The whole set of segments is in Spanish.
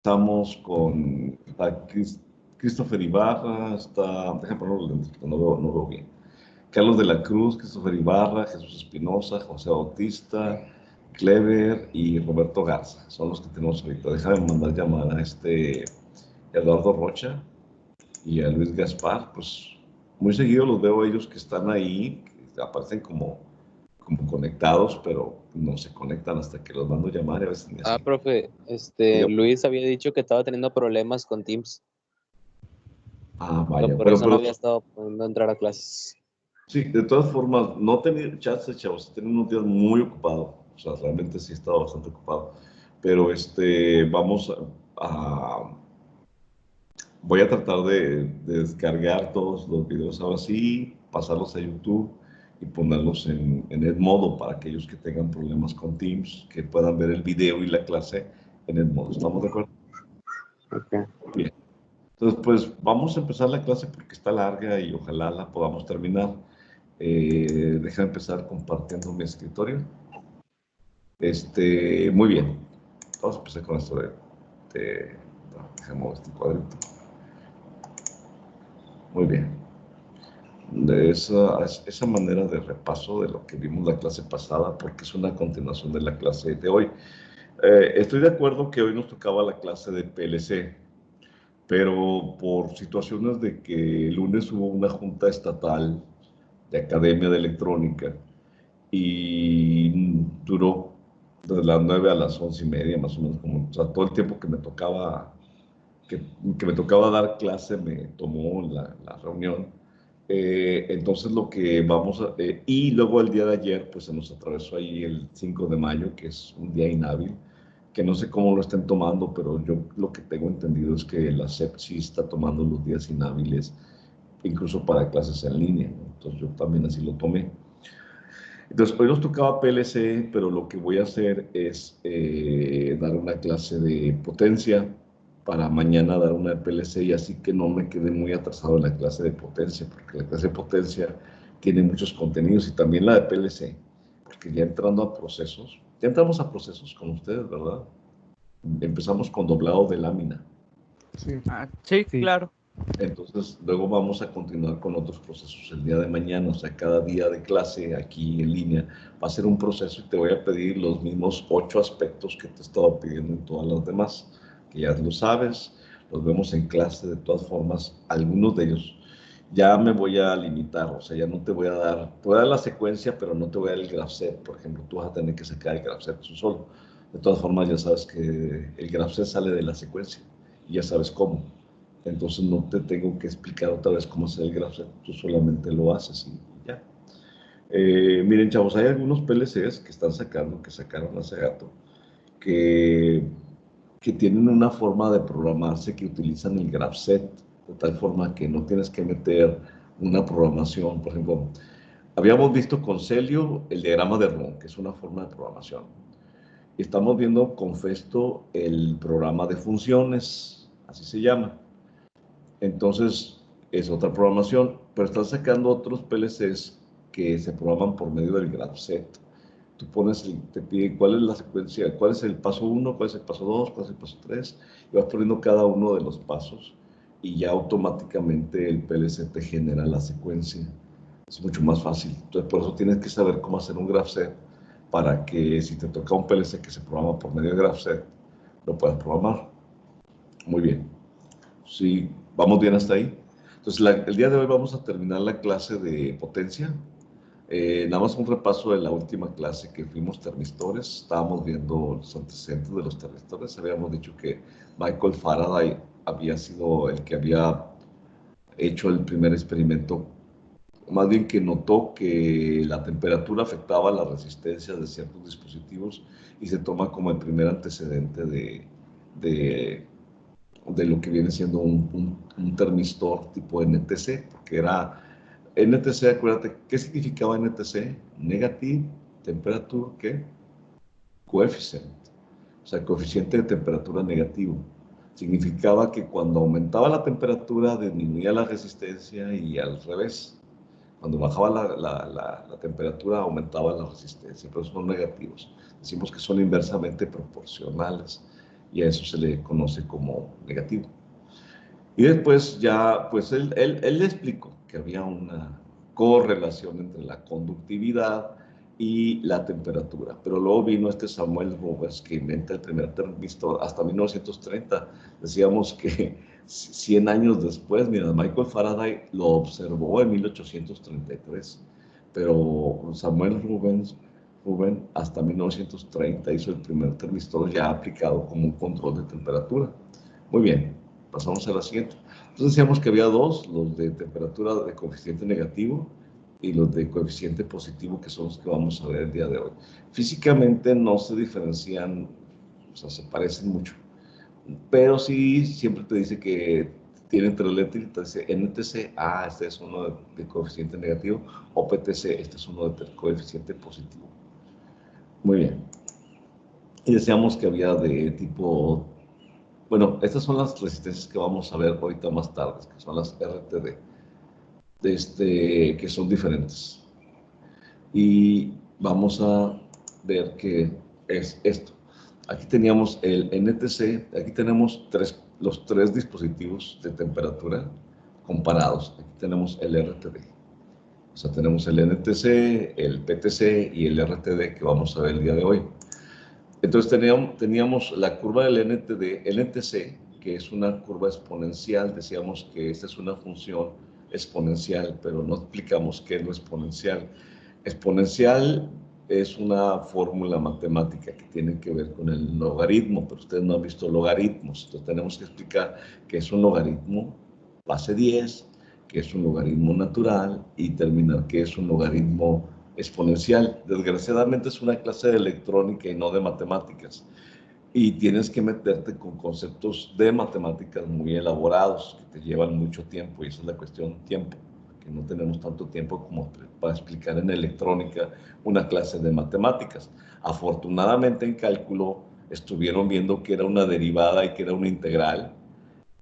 Estamos con Christopher Ibarra, déjame poner los lentes porque no veo bien. Carlos de la Cruz, Christopher Ibarra, Jesús Espinosa, José Bautista, Clever y Roberto Garza. Son los que tenemos ahorita. Déjame mandar llamar a Eduardo Rocha y a Luis Gaspar. Pues muy seguido los veo a ellos que están ahí, que aparecen como conectados, pero no se conectan hasta que los mando llamar. A veces profe, Luis había dicho que estaba teniendo problemas con Teams. Vaya. Por eso no había estado pudiendo entrar a clases. Sí, de todas formas, no he tenido chance, chavos, he tenido unos días muy ocupados, o sea, realmente sí he estado bastante ocupado, pero vamos voy a tratar de descargar todos los videos ahora sí, pasarlos a YouTube y ponerlos en Edmodo para aquellos que tengan problemas con Teams, que puedan ver el video y la clase en Edmodo. ¿Estamos de acuerdo? Ok. Bien. Entonces, pues vamos a empezar la clase porque está larga y ojalá la podamos terminar. Déjame empezar compartiendo mi escritorio. Muy bien. Vamos a empezar con esto déjame mover este cuadrito. Muy bien. De esa manera de repaso de lo que vimos la clase pasada, porque es una continuación de la clase de hoy. Estoy de acuerdo que hoy nos tocaba la clase de PLC, pero por situaciones de que el lunes hubo una junta estatal de Academia de Electrónica y duró de las 9 a las 11:30, más o menos, o sea, todo el tiempo que me tocaba, que me tocaba dar clase me tomó la reunión. Entonces lo que vamos a... y luego el día de ayer, pues se nos atravesó ahí el 5 de mayo, que es un día inhábil, que no sé cómo lo estén tomando, pero yo lo que tengo entendido es que la SEP sí está tomando los días inhábiles, incluso para clases en línea, ¿no? Entonces yo también así lo tomé. Entonces, hoy nos tocaba PLC, pero lo que voy a hacer es dar una clase de potencia para mañana dar una de PLC y así que no me quede muy atrasado en la clase de potencia, porque la clase de potencia tiene muchos contenidos y también la de PLC, porque ya entrando a procesos, ya entramos a procesos con ustedes, ¿verdad? Empezamos con doblado de lámina. Sí, sí, claro. Entonces, luego vamos a continuar con otros procesos el día de mañana, o sea, cada día de clase aquí en línea va a ser un proceso y te voy a pedir los mismos 8 aspectos que te he estado pidiendo en todas las demás, que ya lo sabes, los vemos en clase de todas formas, algunos de ellos. Ya me voy a limitar, o sea, ya no te voy a dar, te voy a dar la secuencia, pero no te voy a dar el graph set, por ejemplo, tú vas a tener que sacar el graph set tú solo. De todas formas, ya sabes que el graph set sale de la secuencia y ya sabes cómo. Entonces no te tengo que explicar otra vez cómo hacer el graph set, tú solamente lo haces y ya. Miren, chavos, hay algunos PLCs que están sacando, que sacaron hace rato, que tienen una forma de programarse que utilizan el graph set, de tal forma que no tienes que meter una programación. Por ejemplo, habíamos visto con Celio el diagrama de ROM, que es una forma de programación. Estamos viendo con Festo el programa de funciones, así se llama. Entonces, es otra programación, pero están sacando otros PLCs que se programan por medio del graph set. Tú te pide cuál es la secuencia, cuál es el paso 1, cuál es el paso 2, cuál es el paso 3, y vas poniendo cada uno de los pasos y ya automáticamente el PLC te genera la secuencia. Es mucho más fácil. Entonces, por eso tienes que saber cómo hacer un graph set para que si te toca un PLC que se programa por medio de graph set, lo puedas programar. Muy bien. Sí, ¿vamos bien hasta ahí? Entonces, el día de hoy vamos a terminar la clase de potencia. Nada más un repaso de la última clase que fuimos termistores. Estábamos viendo los antecedentes de los termistores. Habíamos dicho que Michael Faraday había sido el que había hecho el primer experimento, más bien que notó que la temperatura afectaba la resistencia de ciertos dispositivos y se toma como el primer antecedente de lo que viene siendo un termistor tipo NTC, porque era NTC, acuérdate, ¿qué significaba NTC? Negative Temperature, ¿qué? Coefficient, o sea, coeficiente de temperatura negativo. Significaba que cuando aumentaba la temperatura disminuía la resistencia y al revés. Cuando bajaba la temperatura aumentaba la resistencia, pero son negativos. Decimos que son inversamente proporcionales. y a eso se le conoce como negativo. Y después ya, pues él le explicó que había una correlación entre la conductividad y la temperatura. Pero luego vino este Samuel Roberts que inventa el primer termistor hasta 1930. Decíamos que 100 años después, mira, Michael Faraday lo observó en 1833, pero Samuel Rubin hasta 1930 hizo el primer termistor ya aplicado como un control de temperatura. Muy bien, pasamos a la siguiente. Entonces decíamos que había dos, los de temperatura de coeficiente negativo y los de coeficiente positivo, que son los que vamos a ver el día de hoy. Físicamente no se diferencian, o sea, se parecen mucho, pero sí siempre te dice que tienen tres letras, te dice NTC, este es uno de coeficiente negativo, o PTC, este es uno de coeficiente positivo. Muy bien. Y decíamos que había de tipo, bueno, estas son las resistencias que vamos a ver ahorita más tarde, que son las RTD, que son diferentes. Y vamos a ver qué es esto. Aquí teníamos el NTC, aquí tenemos los tres dispositivos de temperatura comparados. Aquí tenemos el RTD. O sea, tenemos el NTC, el PTC y el RTD que vamos a ver el día de hoy. Entonces teníamos la curva del NTC, que es una curva exponencial. Decíamos que esta es una función exponencial, pero no explicamos qué es lo exponencial. Exponencial es una fórmula matemática que tiene que ver con el logaritmo, pero ustedes no han visto logaritmos. Entonces tenemos que explicar qué es un logaritmo base 10, qué es un logaritmo natural y terminar qué es un logaritmo exponencial. Desgraciadamente es una clase de electrónica y no de matemáticas. Y tienes que meterte con conceptos de matemáticas muy elaborados que te llevan mucho tiempo, y esa es la cuestión tiempo, que no tenemos tanto tiempo como para explicar en electrónica una clase de matemáticas. Afortunadamente en cálculo estuvieron viendo que era una derivada y que era una integral,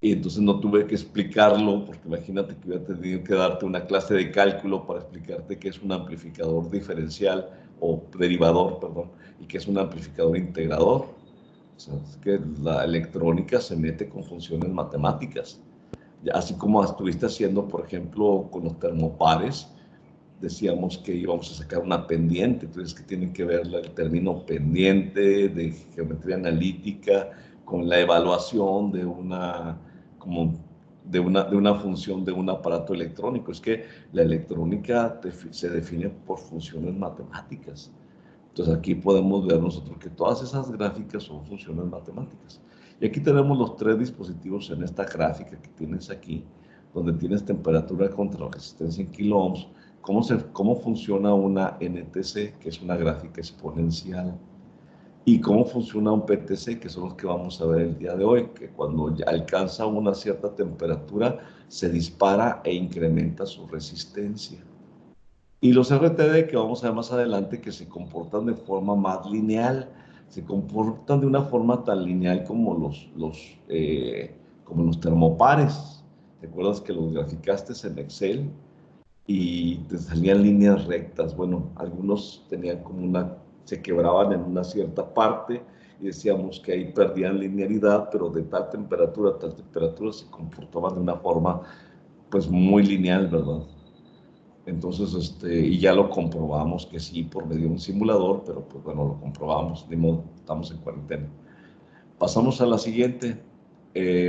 y entonces no tuve que explicarlo, porque imagínate que hubiera tenido que darte una clase de cálculo para explicarte qué es un amplificador diferencial, o derivador, perdón, y qué es un amplificador integrador. O sea, es que la electrónica se mete con funciones matemáticas. Así como estuviste haciendo, por ejemplo, con los termopares, decíamos que íbamos a sacar una pendiente, entonces que tienen que ver el término pendiente de geometría analítica con la evaluación de una función de un aparato electrónico. Es que la electrónica se define por funciones matemáticas. Entonces aquí podemos ver nosotros que todas esas gráficas son funciones matemáticas. Y aquí tenemos los tres dispositivos en esta gráfica que tienes aquí, donde tienes temperatura contra resistencia en kilo ohms, cómo funciona una NTC, que es una gráfica exponencial, y cómo funciona un PTC, que son los que vamos a ver el día de hoy, que cuando ya alcanza una cierta temperatura se dispara e incrementa su resistencia. Y los RTD, que vamos a ver más adelante, que se comportan de forma más lineal, se comportan de una forma tan lineal como como los termopares. ¿Te acuerdas que los graficaste en Excel y te salían líneas rectas? Bueno, algunos tenían se quebraban en una cierta parte y decíamos que ahí perdían linealidad, pero de tal temperatura a tal temperatura se comportaban de una forma pues muy lineal, ¿verdad? Entonces, y ya lo comprobamos que sí por medio de un simulador, pero pues bueno, lo comprobamos, de modo, estamos en cuarentena. Pasamos a la siguiente.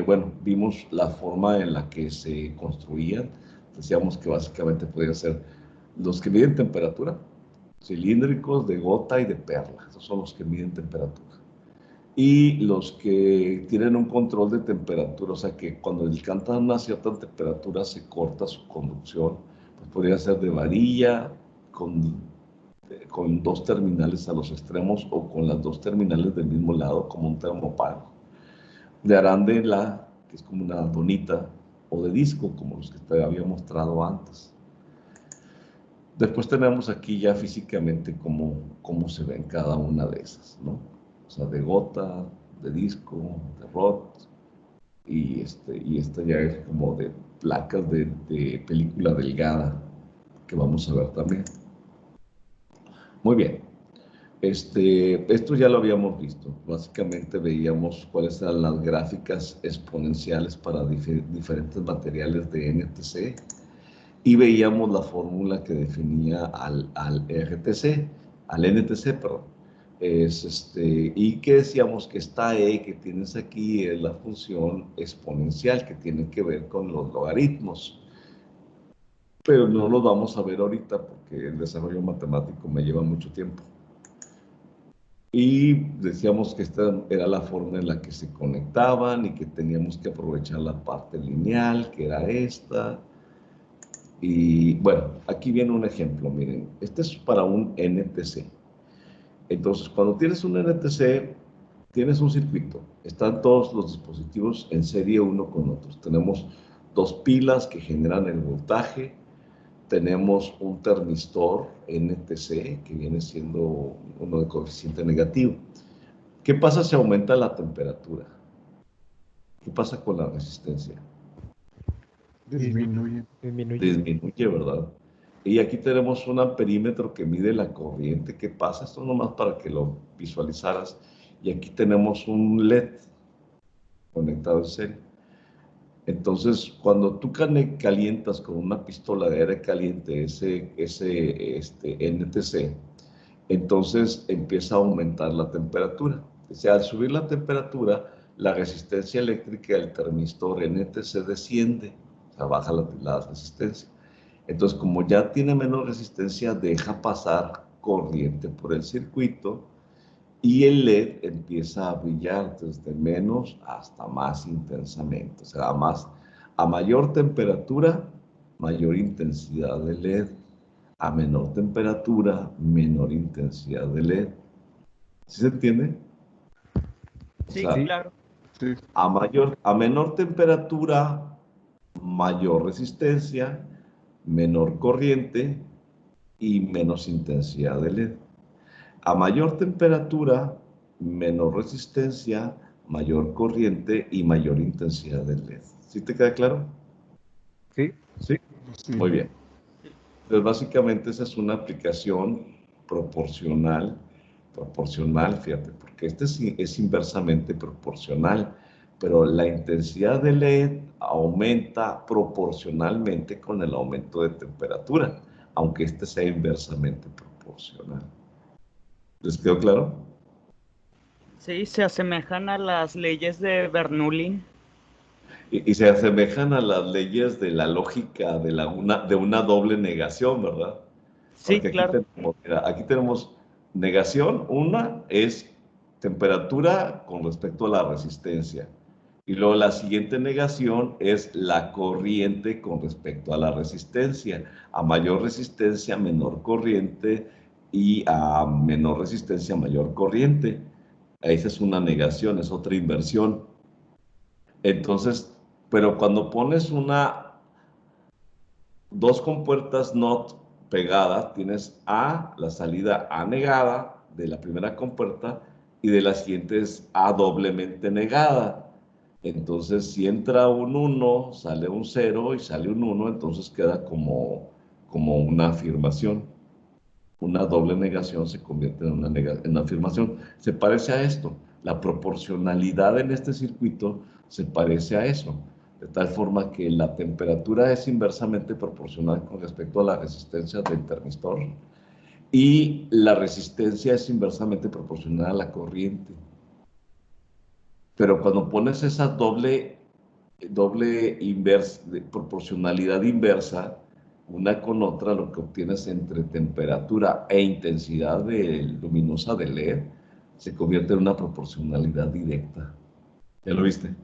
Bueno, vimos la forma en la que se construían. Decíamos que básicamente podían ser los que miden temperatura, cilíndricos, de gota y de perla. Esos son los que miden temperatura. Y los que tienen un control de temperatura, o sea que cuando alcanzan una cierta temperatura se corta su conducción, pues podría ser de varilla, con dos terminales a los extremos o con las dos terminales del mismo lado, como un termopar. De arándela, que es como una donita, o de disco, como los que te había mostrado antes. Después tenemos aquí ya físicamente cómo se ven cada una de esas, ¿no? O sea, de gota, de disco, de rod, y esta ya es como de placas de película delgada, que vamos a ver también. Muy bien. Esto ya lo habíamos visto. Básicamente veíamos cuáles eran las gráficas exponenciales para diferentes materiales de NTC y veíamos la fórmula que definía al RTC, al NTC, perdón. Y que decíamos que esta E que tienes aquí es la función exponencial que tiene que ver con los logaritmos. Pero no los vamos a ver ahorita porque el desarrollo matemático me lleva mucho tiempo. Y decíamos que esta era la forma en la que se conectaban y que teníamos que aprovechar la parte lineal, que era esta. Y bueno, aquí viene un ejemplo, miren. Este es para un NTC. Entonces, cuando tienes un NTC, tienes un circuito. Están todos los dispositivos en serie uno con otros. Tenemos dos pilas que generan el voltaje. Tenemos un termistor NTC, que viene siendo uno de coeficiente negativo. ¿Qué pasa si aumenta la temperatura? ¿Qué pasa con la resistencia? Disminuye. Disminuye, ¿verdad? Y aquí tenemos un amperímetro que mide la corriente que pasa. Esto nomás para que lo visualizaras. Y aquí tenemos un LED conectado en serie. Entonces, cuando tú calientas con una pistola de aire caliente ese NTC, entonces empieza a aumentar la temperatura. O sea, al subir la temperatura, la resistencia eléctrica del termistor NTC desciende, o sea, baja la resistencia. Entonces, como ya tiene menos resistencia, deja pasar corriente por el circuito y el LED empieza a brillar desde menos hasta más intensamente. O sea, a mayor temperatura, mayor intensidad de LED. A menor temperatura, menor intensidad de LED. ¿Sí se entiende? Sí, O sea, claro. Sí. a menor temperatura, mayor resistencia, menor corriente y menos intensidad de LED. A mayor temperatura, menor resistencia, mayor corriente y mayor intensidad de LED. ¿Sí te queda claro? Sí. Sí. Muy bien. Entonces, básicamente esa es una aplicación proporcional, fíjate, porque este es inversamente proporcional, pero la intensidad de LED aumenta proporcionalmente con el aumento de temperatura, aunque este sea inversamente proporcional. ¿Les quedó claro? Sí, se asemejan a las leyes de Bernoulli. Y se asemejan a las leyes de la lógica de una doble negación, ¿verdad? Sí, Porque claro. aquí tenemos negación. Una es temperatura con respecto a la resistencia. Y luego la siguiente negación es la corriente con respecto a la resistencia. A mayor resistencia, menor corriente, y a menor resistencia, mayor corriente. Esa es una negación, es otra inversión. Entonces, pero cuando pones dos compuertas NOT pegadas, tienes A, la salida A negada de la primera compuerta y de la siguiente es A doblemente negada. Entonces, si entra un 1, sale un 0 y sale un 1, entonces queda como una afirmación. Una doble negación se convierte en una afirmación. Se parece a esto. La proporcionalidad en este circuito se parece a eso, de tal forma que la temperatura es inversamente proporcional con respecto a la resistencia del termistor y la resistencia es inversamente proporcional a la corriente. Pero cuando pones esa doble proporcionalidad inversa, una con otra, lo que obtienes entre temperatura e intensidad luminosa del LED se convierte en una proporcionalidad directa. ¿Ya lo viste?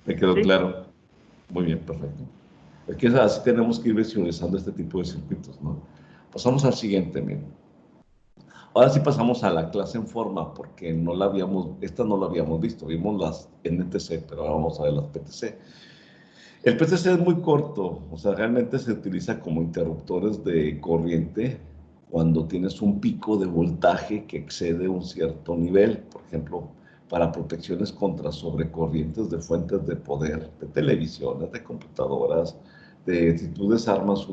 ¿Te quedó Sí. claro? Muy bien, perfecto. Es que así tenemos que ir visualizando este tipo de circuitos, ¿no? Pasamos al siguiente, miren. Ahora sí pasamos a la clase en forma, porque esta no la habíamos visto. Vimos las NTC, pero ahora vamos a ver las PTC. El PTC es muy corto, o sea, realmente se utiliza como interruptores de corriente cuando tienes un pico de voltaje que excede un cierto nivel, por ejemplo, para protecciones contra sobrecorrientes de fuentes de poder, de televisiones, de computadoras, si tú desarmas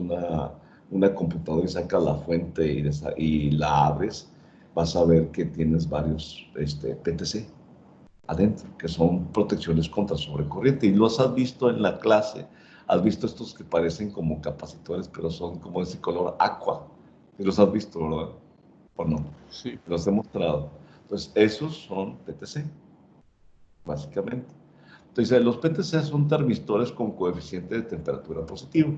una computadora y sacas la fuente y la abres, vas a ver que tienes varios PTC adentro, que son protecciones contra sobrecorriente. Y los has visto en la clase, has visto estos que parecen como capacitores, pero son como ese color aqua. Y los has visto, ¿verdad? ¿O no? Sí. Los he mostrado. Entonces, esos son PTC, básicamente. Entonces, los PTC son termistores con coeficiente de temperatura positivo.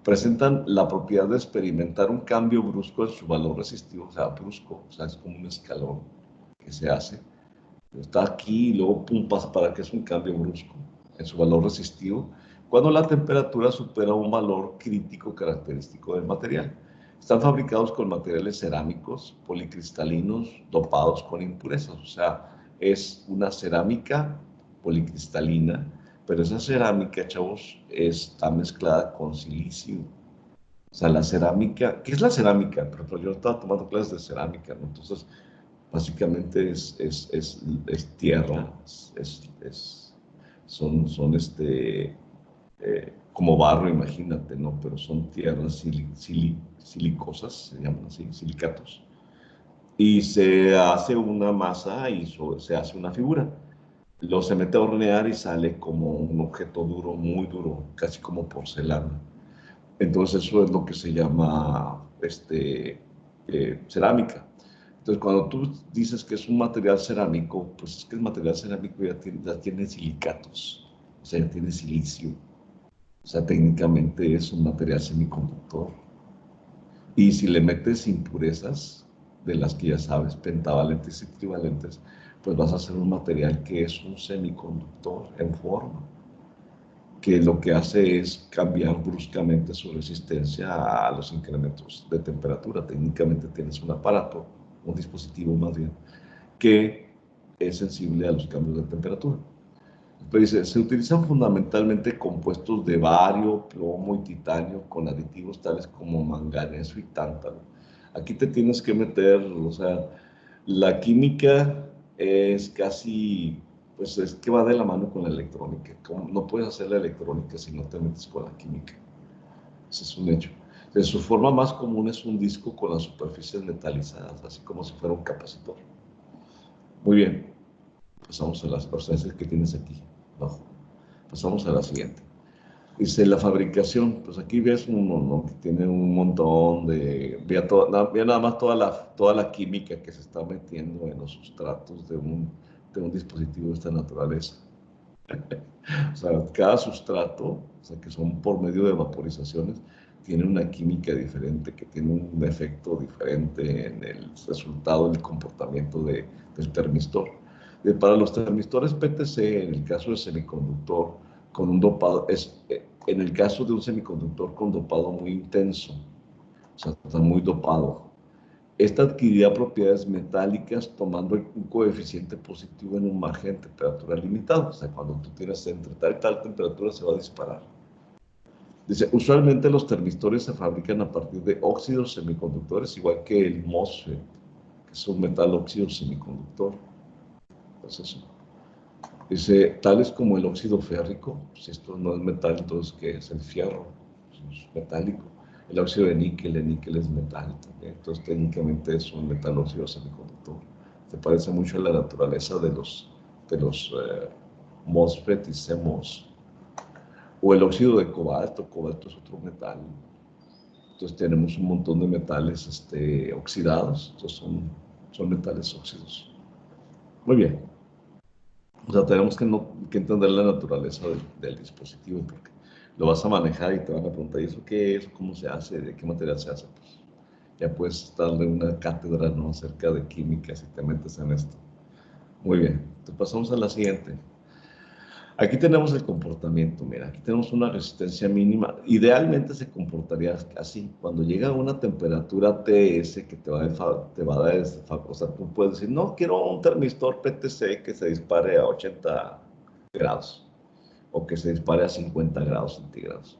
Presentan la propiedad de experimentar un cambio brusco en su valor resistivo, o sea, brusco, o sea, es como un escalón que se hace. Está aquí y luego pum, pasa para que es un cambio brusco en su valor resistivo cuando la temperatura supera un valor crítico característico del material. Están fabricados con materiales cerámicos, policristalinos, dopados con impurezas, o sea, es una cerámica policristalina, pero esa cerámica, chavos, está mezclada con silicio. O sea, la cerámica, ¿qué es la cerámica? Por ejemplo, yo estaba tomando clases de cerámica, ¿no? Entonces, básicamente es tierra, son como barro, imagínate, ¿no? Pero son tierras silicosas, se llaman así, silicatos. Y se hace una masa y se hace una figura. Lo se mete a hornear y sale como un objeto duro, muy duro, casi como porcelana. Entonces eso es lo que se llama cerámica. Entonces cuando tú dices que es un material cerámico, pues es que el material cerámico ya tiene silicatos, o sea, ya tiene silicio. O sea, técnicamente es un material semiconductor. Y si le metes impurezas, de las que ya sabes, pentavalentes y trivalentes, pues vas a hacer un material que es un semiconductor en forma, que lo que hace es cambiar bruscamente su resistencia a los incrementos de temperatura. Técnicamente tienes un aparato, un dispositivo más bien, que es sensible a los cambios de temperatura. Pero dice, se utilizan fundamentalmente compuestos de bario, plomo y titanio con aditivos tales como manganeso y tántalo. Aquí te tienes que meter, o sea, la química es casi, pues es que va de la mano con la electrónica. No puedes hacer la electrónica si no te metes con la química. Ese es un hecho. De su forma más común es un disco con las superficies metalizadas, así como si fuera un capacitor. Muy bien, pasamos a las cosas que tienes aquí abajo. Pasamos a la siguiente. Dice la fabricación, pues aquí ves uno, ¿no? Que tiene un montón de, ve nada más toda la química que se está metiendo en los sustratos de un dispositivo de esta naturaleza. O sea, cada sustrato, o sea, que son por medio de vaporizaciones, tiene una química diferente, que tiene un efecto diferente en el resultado del comportamiento del termistor. Para los termistores PTC, en el caso del semiconductor, con un dopado, en el caso de un semiconductor con dopado muy intenso, o sea, está muy dopado. Esta adquirirá propiedades metálicas tomando un coeficiente positivo en un margen de temperatura limitado. O sea, cuando tú tienes entre tal y tal temperatura se va a disparar. Dice, usualmente los termistores se fabrican a partir de óxidos semiconductores, igual que el MOSFET, que es un metal óxido semiconductor. Entonces, eso. Dice, tales como el óxido férrico, si esto no es metal, entonces ¿qué es? El fierro, es metálico. El óxido el níquel es metal también, entonces técnicamente es un metal óxido semiconductor. Se parece mucho a la naturaleza de los MOSFET y CMOS. O el óxido de cobalto es otro metal. Entonces tenemos un montón de metales oxidados, entonces son metales óxidos. Muy bien. O sea, tenemos que entender la naturaleza del dispositivo porque lo vas a manejar y te van a preguntar, ¿y eso qué es? ¿Cómo se hace? ¿De qué material se hace? Pues ya puedes darle una cátedra, ¿no? Acerca de química si te metes en esto. Muy bien, entonces pasamos a la siguiente. Aquí tenemos el comportamiento, mira, aquí tenemos una resistencia mínima. Idealmente se comportaría así. Cuando llega a una temperatura TS que te va a dar, o sea, tú puedes decir, no, quiero un termistor PTC que se dispare a 80 grados o que se dispare a 50 grados centígrados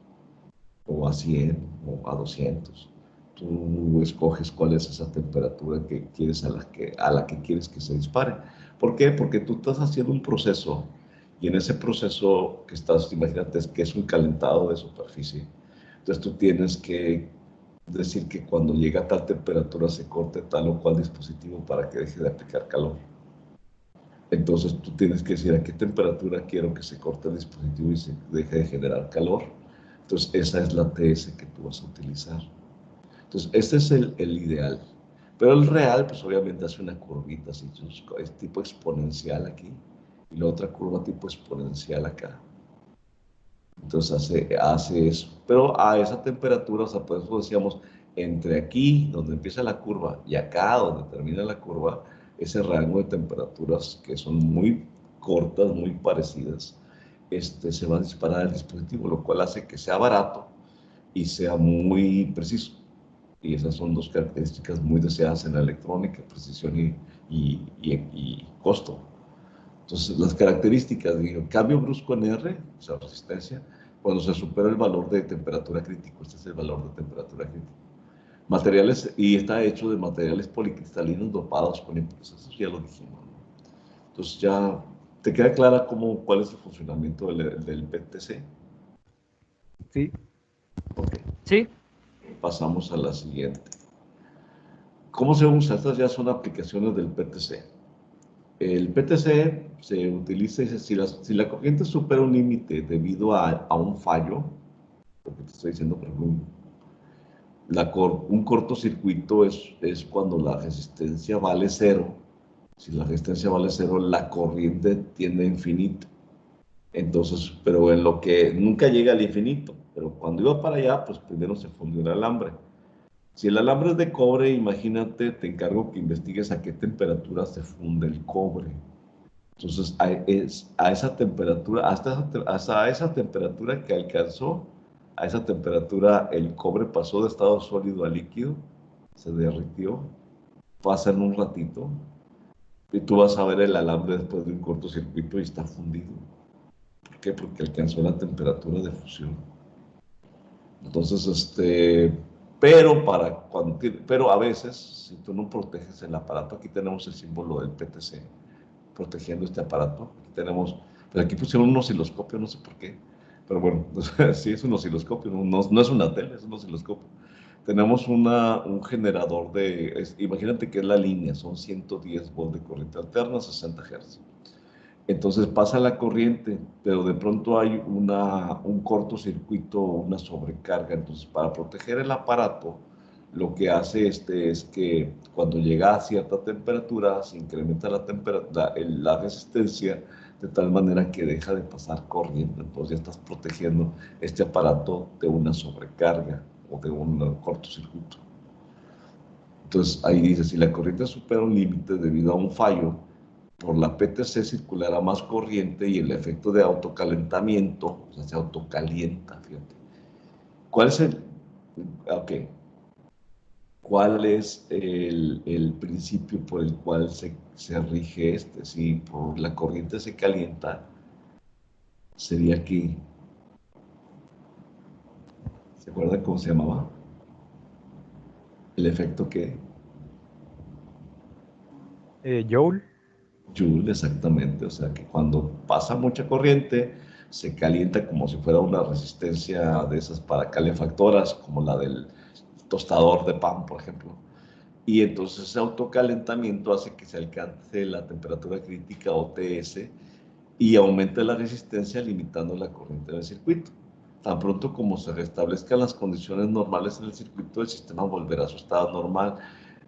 o a 100 o a 200. Tú escoges cuál es esa temperatura que quieres a la que quieres que se dispare. ¿Por qué? Porque tú estás haciendo un proceso y en ese proceso que estás, imagínate que es un calentado de superficie. Entonces tú tienes que Es decir, que cuando llega a tal temperatura se corte tal o cual dispositivo para que deje de aplicar calor. Entonces tú tienes que decir a qué temperatura quiero que se corte el dispositivo y se deje de generar calor. Entonces esa es la TS que tú vas a utilizar. Entonces este es el ideal. Pero el real, pues obviamente hace una curvita así, es tipo exponencial aquí, y la otra curva tipo exponencial acá. Entonces hace eso. Pero a esa temperatura, o sea, por eso decíamos, entre aquí, donde empieza la curva, y acá, donde termina la curva, ese rango de temperaturas que son muy cortas, muy parecidas, se va a disparar el dispositivo, lo cual hace que sea barato y sea muy preciso. Y esas son dos características muy deseadas en la electrónica, precisión y costo. Entonces, las características, digo, cambio brusco en R, o sea, resistencia, cuando se supera el valor de temperatura crítico. Este es el valor de temperatura crítico. Materiales, y está hecho de materiales policristalinos dopados con impurezas, eso ya lo dijimos, ¿no? Entonces, ya te queda clara cuál es el funcionamiento del PTC. Sí. Ok, Sí, pasamos a la siguiente. ¿Cómo se usa? Estas ya son aplicaciones del PTC. El PTC se utiliza, si la corriente supera un límite debido a un fallo, lo que te estoy diciendo, por ejemplo, un cortocircuito es cuando la resistencia vale cero. Si la resistencia vale cero, la corriente tiende a infinito. Entonces, pero en lo que nunca llega al infinito, pero cuando iba para allá, pues primero se fundió el alambre. Si el alambre es de cobre, imagínate, te encargo que investigues a qué temperatura se funde el cobre. Entonces, a esa temperatura, hasta esa temperatura que alcanzó, a esa temperatura el cobre pasó de estado sólido a líquido, se derritió, pasa en un ratito, y tú vas a ver el alambre después de un cortocircuito y está fundido. ¿Por qué? Porque alcanzó la temperatura de fusión. Entonces, pero a veces, si tú no proteges el aparato, aquí tenemos el símbolo del PTC, protegiendo este aparato. Aquí tenemos, pero aquí pusieron un osciloscopio, no sé por qué, pero bueno, sí es un osciloscopio, no es una tele, es un osciloscopio. Tenemos un generador imagínate que es la línea, son 110 volts de corriente alterna, 60 Hz. Entonces pasa la corriente, pero de pronto hay un cortocircuito, una sobrecarga. Entonces, para proteger el aparato, lo que hace es que cuando llega a cierta temperatura, se incrementa la resistencia de tal manera que deja de pasar corriente. Entonces ya estás protegiendo este aparato de una sobrecarga o de un cortocircuito. Entonces ahí dice, si la corriente supera un límite debido a un fallo, por la PTC circulará más corriente y el efecto de autocalentamiento, o sea, se autocalienta, fíjate. ¿Cuál es okay. ¿Cuál es el principio por el cual se rige Si por la corriente se calienta, sería que, ¿se acuerdan cómo se llamaba? El efecto que Joule. Joule, exactamente. O sea, que cuando pasa mucha corriente, se calienta como si fuera una resistencia de esas para calefactoras, como la del tostador de pan, por ejemplo. Y entonces ese autocalentamiento hace que se alcance la temperatura crítica OTS y aumente la resistencia limitando la corriente del circuito. Tan pronto como se restablezcan las condiciones normales en el circuito, el sistema volverá a su estado normal.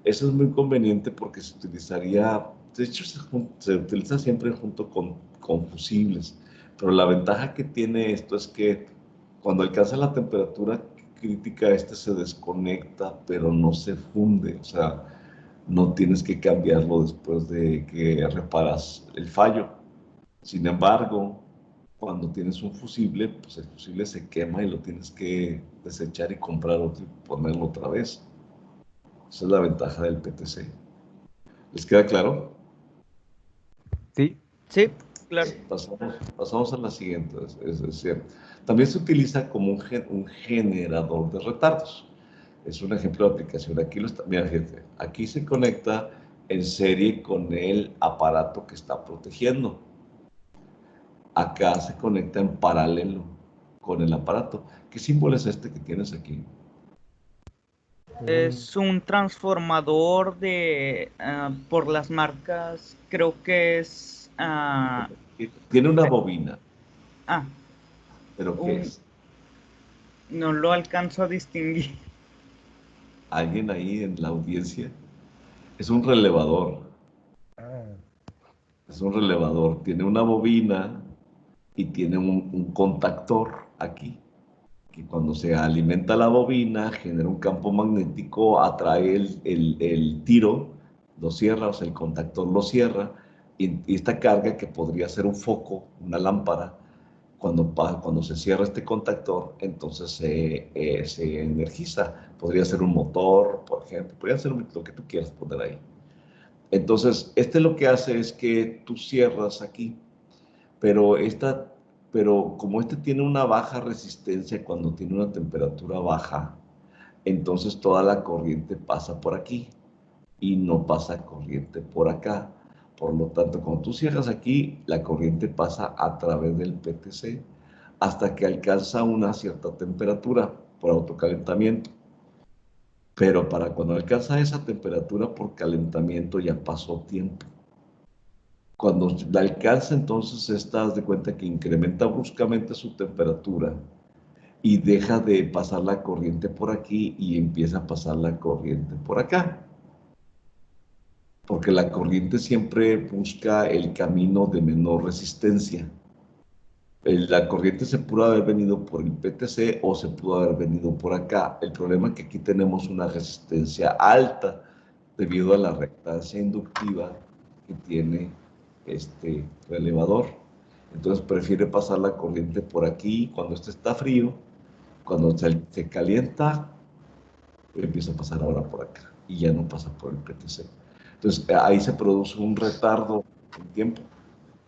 Eso es muy conveniente porque se utilizaría, de hecho se utiliza siempre junto con fusibles, pero la ventaja que tiene esto es que cuando alcanza la temperatura crítica, se desconecta, pero no se funde, o sea, no tienes que cambiarlo después de que reparas el fallo. Sin embargo, cuando tienes un fusible, pues el fusible se quema y lo tienes que desechar y comprar otro y ponerlo otra vez. Esa es la ventaja del PTC. ¿Les queda claro? Sí. sí, claro. Pasamos a la siguiente. Es decir, también se utiliza como un generador de retardos. Es un ejemplo de aplicación. Mira, gente, aquí se conecta en serie con el aparato que está protegiendo. Acá se conecta en paralelo con el aparato. ¿Qué símbolo es este que tienes aquí? Es un transformador de por las marcas, creo que es Tiene una bobina, ah, pero ¿qué un, es? no lo alcanzo a distinguir. ¿Alguien ahí en la audiencia? Es un relevador. Ah, Es un relevador. Tiene una bobina y tiene un contactor aquí, que cuando se alimenta la bobina genera un campo magnético, atrae el tiro, lo cierra, o sea, el contactor lo cierra, y esta carga que podría ser un foco, una lámpara, cuando se cierra este contactor, entonces se energiza. Podría ser un motor, por ejemplo, podría ser lo que tú quieras poner ahí. Entonces, este lo que hace es que tú cierras aquí, pero, pero como este tiene una baja resistencia cuando tiene una temperatura baja, entonces toda la corriente pasa por aquí y no pasa corriente por acá. Por lo tanto, cuando tú cierras aquí, la corriente pasa a través del PTC hasta que alcanza una cierta temperatura por autocalentamiento. Pero para cuando alcanza esa temperatura por calentamiento ya pasó tiempo. Cuando la alcanza, entonces estás de cuenta que incrementa bruscamente su temperatura y deja de pasar la corriente por aquí y empieza a pasar la corriente por acá. Porque la corriente siempre busca el camino de menor resistencia. La corriente se pudo haber venido por el PTC o se pudo haber venido por acá. El problema es que aquí tenemos una resistencia alta debido a la reactancia inductiva que tiene este relevador. Entonces prefiere pasar la corriente por aquí cuando este está frío. Cuando se calienta, empieza a pasar ahora por acá y ya no pasa por el PTC. Entonces ahí se produce un retardo en tiempo.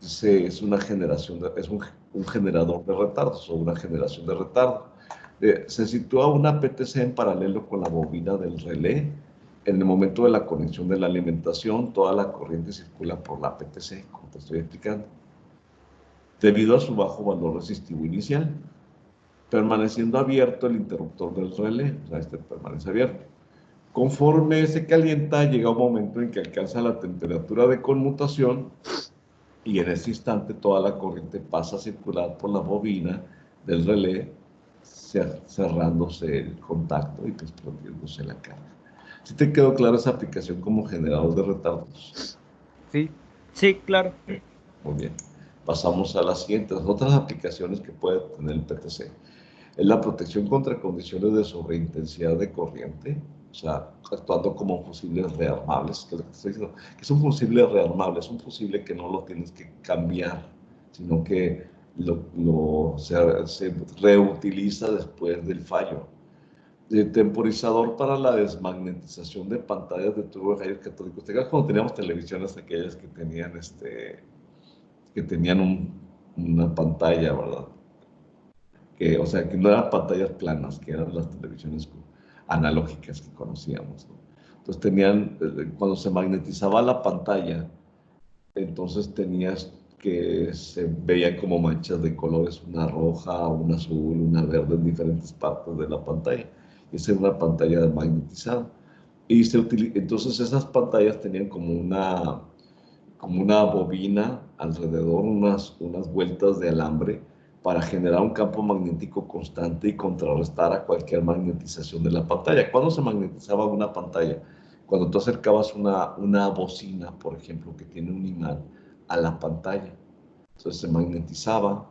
Es una generación, es un generador de retardos o una generación de retardo. Se sitúa una PTC en paralelo con la bobina del relé. En el momento de la conexión de la alimentación, toda la corriente circula por la PTC, como te estoy explicando. Debido a su bajo valor resistivo inicial, permaneciendo abierto el interruptor del relé, o sea, este permanece abierto. Conforme se calienta, llega un momento en que alcanza la temperatura de conmutación y en ese instante toda la corriente pasa a circular por la bobina del relé, cerrándose el contacto y pues produciéndose la carga. ¿Sí te quedó clara esa aplicación como generador de retardos? sí, Sí, claro. Muy bien. Pasamos a las siguientes. Otras aplicaciones que puede tener el PTC. Es la protección contra condiciones de sobreintensidad de corriente, o sea, actuando como fusibles rearmables, que es lo que estoy diciendo, que es un fusible rearmable, es un fusible que no lo tienes que cambiar, sino que se reutiliza después del fallo. Temporizador para la desmagnetización de pantallas de tubo de rayos catódicos. ¿Te acuerdas cuando teníamos televisiones aquellas que tenían, una pantalla, ¿verdad? Que, o sea, que no eran pantallas planas, que eran las televisiones analógicas que conocíamos, ¿no? Entonces cuando se magnetizaba la pantalla, entonces tenías que se veían como manchas de colores, una roja, una azul, una verde en diferentes partes de la pantalla. Esa era una pantalla magnetizada. Entonces esas pantallas tenían como una bobina alrededor, unas vueltas de alambre para generar un campo magnético constante y contrarrestar a cualquier magnetización de la pantalla. ¿Cuándo se magnetizaba una pantalla? Cuando tú acercabas una bocina, por ejemplo, que tiene un imán a la pantalla. Entonces se magnetizaba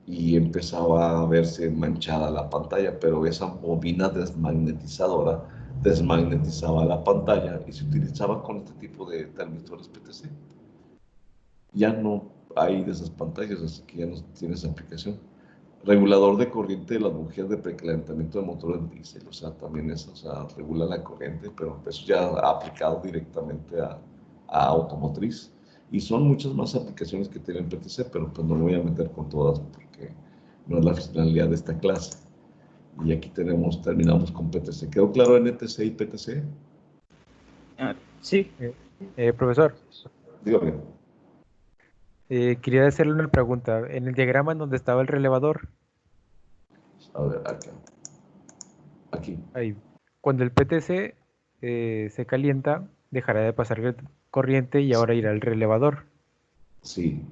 y empezaba a verse manchada la pantalla, pero esa bobina desmagnetizadora desmagnetizaba la pantalla y se utilizaba con este tipo de transmisores PTC. Ya no hay de esas pantallas, así que ya no tiene esa aplicación. Regulador de corriente de las bujías de precalentamiento de motores diésel, o sea, también eso, o sea, regula la corriente, pero eso ya aplicado directamente a automotriz. Y son muchas más aplicaciones que tienen PTC, pero pues no me voy a meter con todas porque no es la finalidad de esta clase. Y aquí terminamos con PTC. ¿Quedó claro NTC y PTC? Sí. Profesor, Dígame. quería hacerle una pregunta. En el diagrama en donde estaba el relevador, A ver, acá. Aquí. ahí, cuando el PTC se calienta, dejará de pasar corriente y ahora irá al relevador. Sí,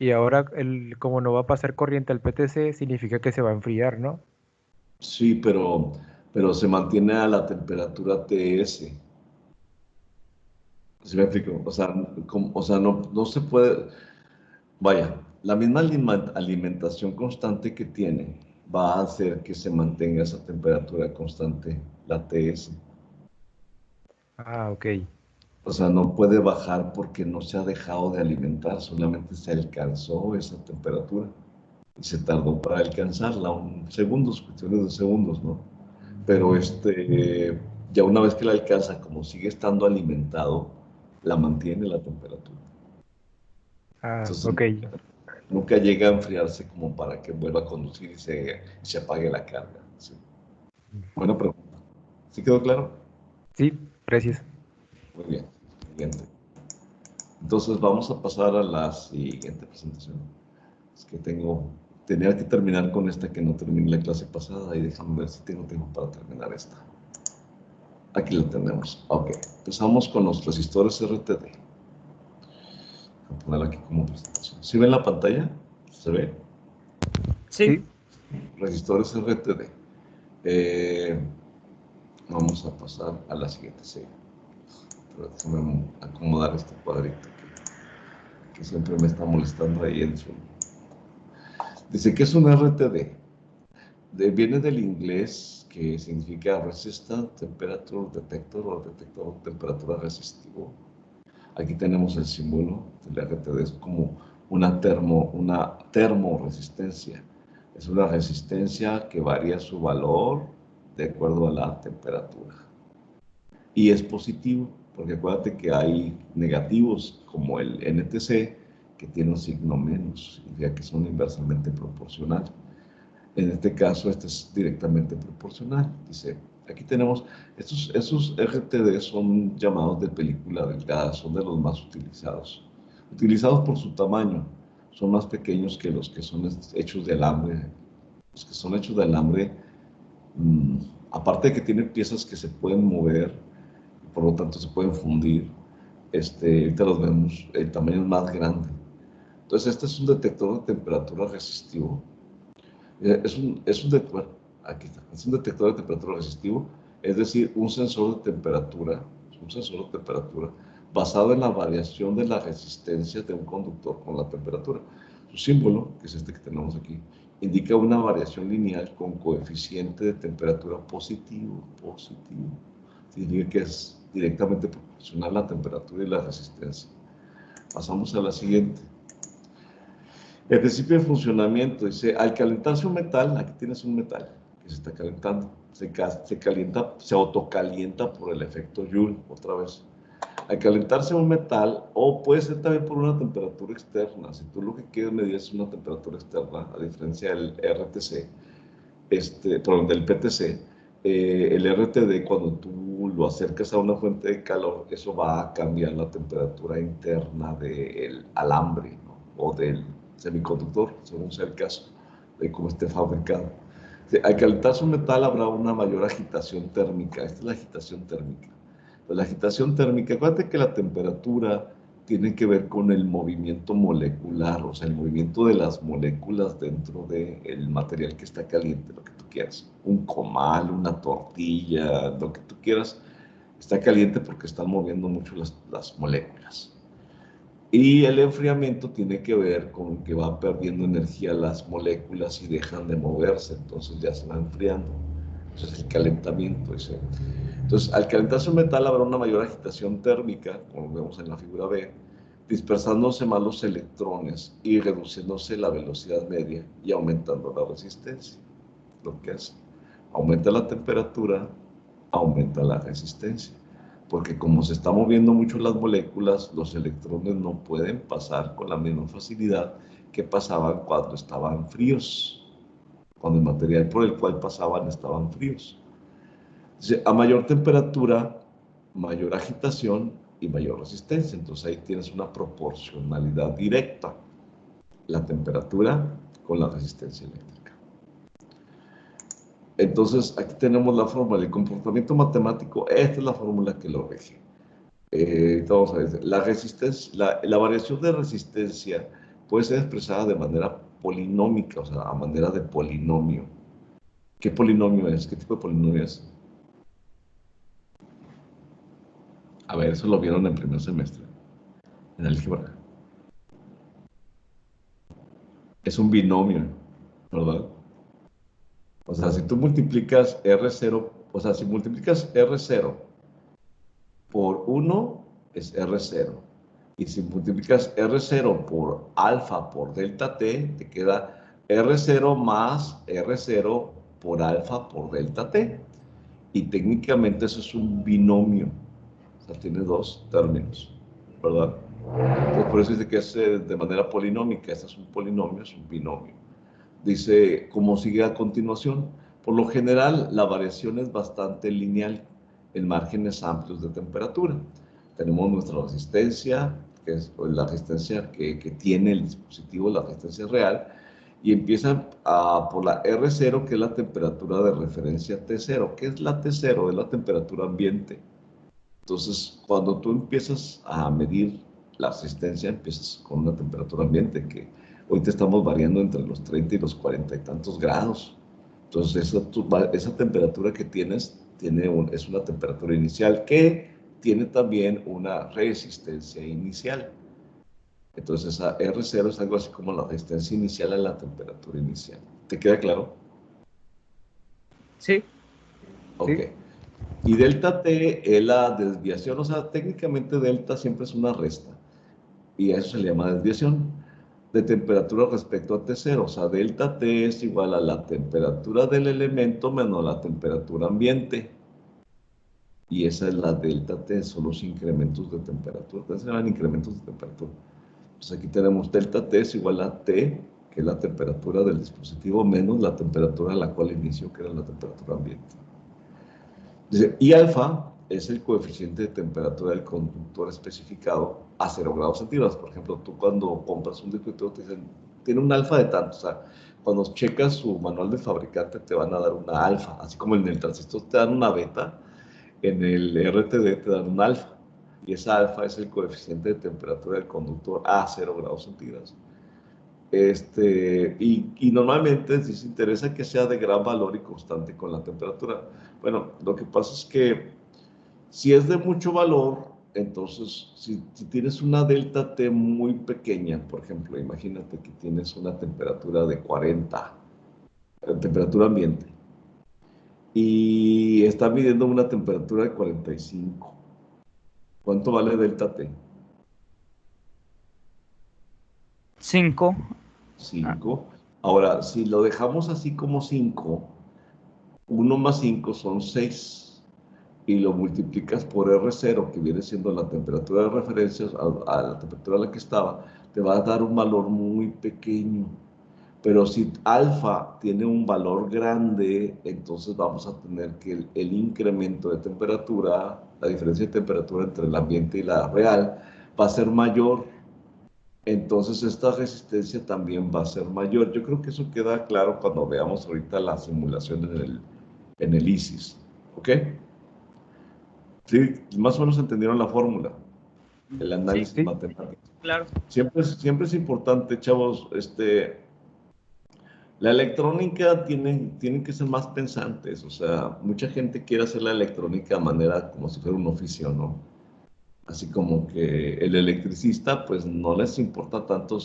Y ahora, como no va a pasar corriente al PTC, significa que se va a enfriar, ¿no? sí, pero se mantiene a la temperatura TS. ¿Sí me explico? O sea, o sea, no se puede. Vaya, la misma alimentación constante que tiene va a hacer que se mantenga esa temperatura constante, la TS. Ah, ok. O sea, no puede bajar porque no se ha dejado de alimentar, solamente se alcanzó esa temperatura y se tardó para alcanzarla, segundos, cuestiones de segundos, ¿no? Pero ya una vez que la alcanza, como sigue estando alimentado, la mantiene la temperatura. Ah, Entonces, ok. nunca llega a enfriarse como para que vuelva a conducir y se apague la carga. ¿Sí? Buena pregunta. ¿Sí quedó claro? Sí, gracias. Muy bien. Siguiente. Entonces vamos a pasar a la siguiente presentación. Es que tenía que terminar con esta que no terminé la clase pasada y déjame ver si tengo tiempo para terminar esta. Aquí la tenemos. Ok. Empezamos con los resistores RTD. Voy a ponerla aquí como presentación. ¿Sí ven la pantalla? ¿Se ve? Sí. Sí. Resistores RTD. Vamos a pasar a la siguiente serie. Pero déjame acomodar este cuadrito que siempre me está molestando ahí en Zoom. Dice que es un RTD. Viene del inglés que significa Resistant Temperature Detector o detector de temperatura resistivo. Aquí tenemos el símbolo del RTD, es como una termoresistencia. Es una resistencia que varía su valor de acuerdo a la temperatura. Y es positivo, porque acuérdate que hay negativos como el NTC, que tiene un signo menos, significa que son inversamente proporcionales. En este caso, este es directamente proporcional. Dice, aquí tenemos, estos RTD son llamados de película delgada, son de los más utilizados. Utilizados por su tamaño, son más pequeños que los que son hechos de alambre. Los que son hechos de alambre, mmm, aparte de que tienen piezas que se pueden mover, por lo tanto se pueden fundir, ahorita los vemos, el tamaño es más grande. Entonces, este es un detector de temperatura resistivo. Bueno, aquí está, es un detector de temperatura resistivo, es decir, un sensor de temperatura basado en la variación de la resistencia de un conductor con la temperatura. Su símbolo, que es este que tenemos aquí, indica una variación lineal con coeficiente de temperatura positivo. Significa que es directamente proporcional a la temperatura y la resistencia. Pasamos a la siguiente. El principio de funcionamiento dice, al calentarse un metal, aquí tienes un metal que se está calentando, se calienta, se autocalienta por el efecto Joule, otra vez. Al calentarse un metal, o puede ser también por una temperatura externa, si tú lo que quieres medir es una temperatura externa, a diferencia del RTC, perdón, del PTC, el RTD, cuando tú lo acercas a una fuente de calor, eso va a cambiar la temperatura interna del alambre, ¿no? O del semiconductor, según sea el caso, de cómo esté fabricado. Al calentarse un metal habrá una mayor agitación térmica. Esta es la agitación térmica. Pues la agitación térmica, acuérdate que la temperatura tiene que ver con el movimiento molecular, o sea, el movimiento de las moléculas dentro del material que está caliente, lo que tú quieras. Un comal, una tortilla, lo que tú quieras, está caliente porque están moviendo mucho las moléculas. Y el enfriamiento tiene que ver con que van perdiendo energía las moléculas y dejan de moverse, entonces ya se va enfriando. Eso es el calentamiento. Entonces, al calentarse un metal habrá una mayor agitación térmica, como vemos en la figura B, dispersándose más los electrones y reduciéndose la velocidad media y aumentando la resistencia. Lo que hace, aumenta la temperatura, aumenta la resistencia. Porque como se están moviendo mucho las moléculas, los electrones no pueden pasar con la misma facilidad que pasaban cuando estaban fríos, cuando el material por el cual pasaban estaban fríos. A mayor temperatura, mayor agitación y mayor resistencia. Entonces ahí tienes una proporcionalidad directa, la temperatura con la resistencia eléctrica. Entonces, aquí tenemos la fórmula. El comportamiento matemático, esta es la fórmula que lo rige. Vamos a ver, la resistencia, la variación de resistencia puede ser expresada de manera polinómica, o sea, a manera de polinomio. ¿Qué polinomio es? ¿Qué tipo de polinomio es? A ver, eso lo vieron en primer semestre, en álgebra. Es un binomio, ¿verdad? O sea, si tú multiplicas R0, o sea, si multiplicas R0 por 1, es R0. Y si multiplicas R0 por alfa por delta T, te queda R0 más R0 por alfa por delta T. Y técnicamente eso es un binomio. O sea, tiene dos términos, ¿verdad? Entonces, por eso dice que es de manera polinómica. Este es un polinomio, es un binomio. Dice, como sigue a continuación, por lo general la variación es bastante lineal en márgenes amplios de temperatura. Tenemos nuestra resistencia, que es la resistencia que tiene el dispositivo, la resistencia real, y empieza por la R0, que es la temperatura de referencia T0. ¿Qué es la T0? Es la temperatura ambiente. Entonces, cuando tú empiezas a medir la resistencia, empiezas con una temperatura ambiente que hoy te estamos variando entre los 30 y los 40 y tantos grados. Entonces, esa temperatura que tienes es una temperatura inicial que tiene también una resistencia inicial. Entonces, esa R0 es algo así como la resistencia inicial a la temperatura inicial. ¿Te queda claro? Sí. Ok. Sí. Y delta T es la desviación, o sea, técnicamente delta siempre es una resta. Y a eso se le llama desviación de temperatura respecto a T0. O sea, delta T es igual a la temperatura del elemento menos la temperatura ambiente. Y esa es la delta T, son los incrementos de temperatura. Entonces se llaman incrementos de temperatura. Pues aquí tenemos delta T es igual a T, que es la temperatura del dispositivo, menos la temperatura a la cual inició, que era la temperatura ambiente. Dice, y alfa es el coeficiente de temperatura del conductor especificado a 0 grados centígrados. Por ejemplo, tú cuando compras un dispositivo te dicen, tiene un alfa de tanto. O sea, cuando checas su manual de fabricante te van a dar una alfa. Así como en el transistor te dan una beta, en el RTD te dan un alfa. Y esa alfa es el coeficiente de temperatura del conductor a 0 grados centígrados. Y normalmente si se interesa que sea de gran valor y constante con la temperatura. Bueno, lo que pasa es que si es de mucho valor, entonces si tienes una delta T muy pequeña, por ejemplo, imagínate que tienes una temperatura de 40, temperatura ambiente, y está midiendo una temperatura de 45. ¿Cuánto vale delta T? 5. 5. Ahora, si lo dejamos así como 5, 1 más 5 son 6. Y lo multiplicas por R0, que viene siendo la temperatura de referencia a la temperatura a la que estaba, te va a dar un valor muy pequeño. Pero si alfa tiene un valor grande, entonces vamos a tener que el incremento de temperatura, la diferencia de temperatura entre el ambiente y la real, va a ser mayor. Entonces esta resistencia también va a ser mayor. Yo creo que eso queda claro cuando veamos ahorita la simulación en el ISIS. ¿Ok? Sí, más o menos entendieron la fórmula, el análisis Sí. matemático. Claro. Siempre es importante, chavos, la electrónica tienen que ser más pensantes, o sea, mucha gente quiere hacer la electrónica de manera como si fuera un oficio, ¿no? Así como que el electricista, pues no les importa tanto,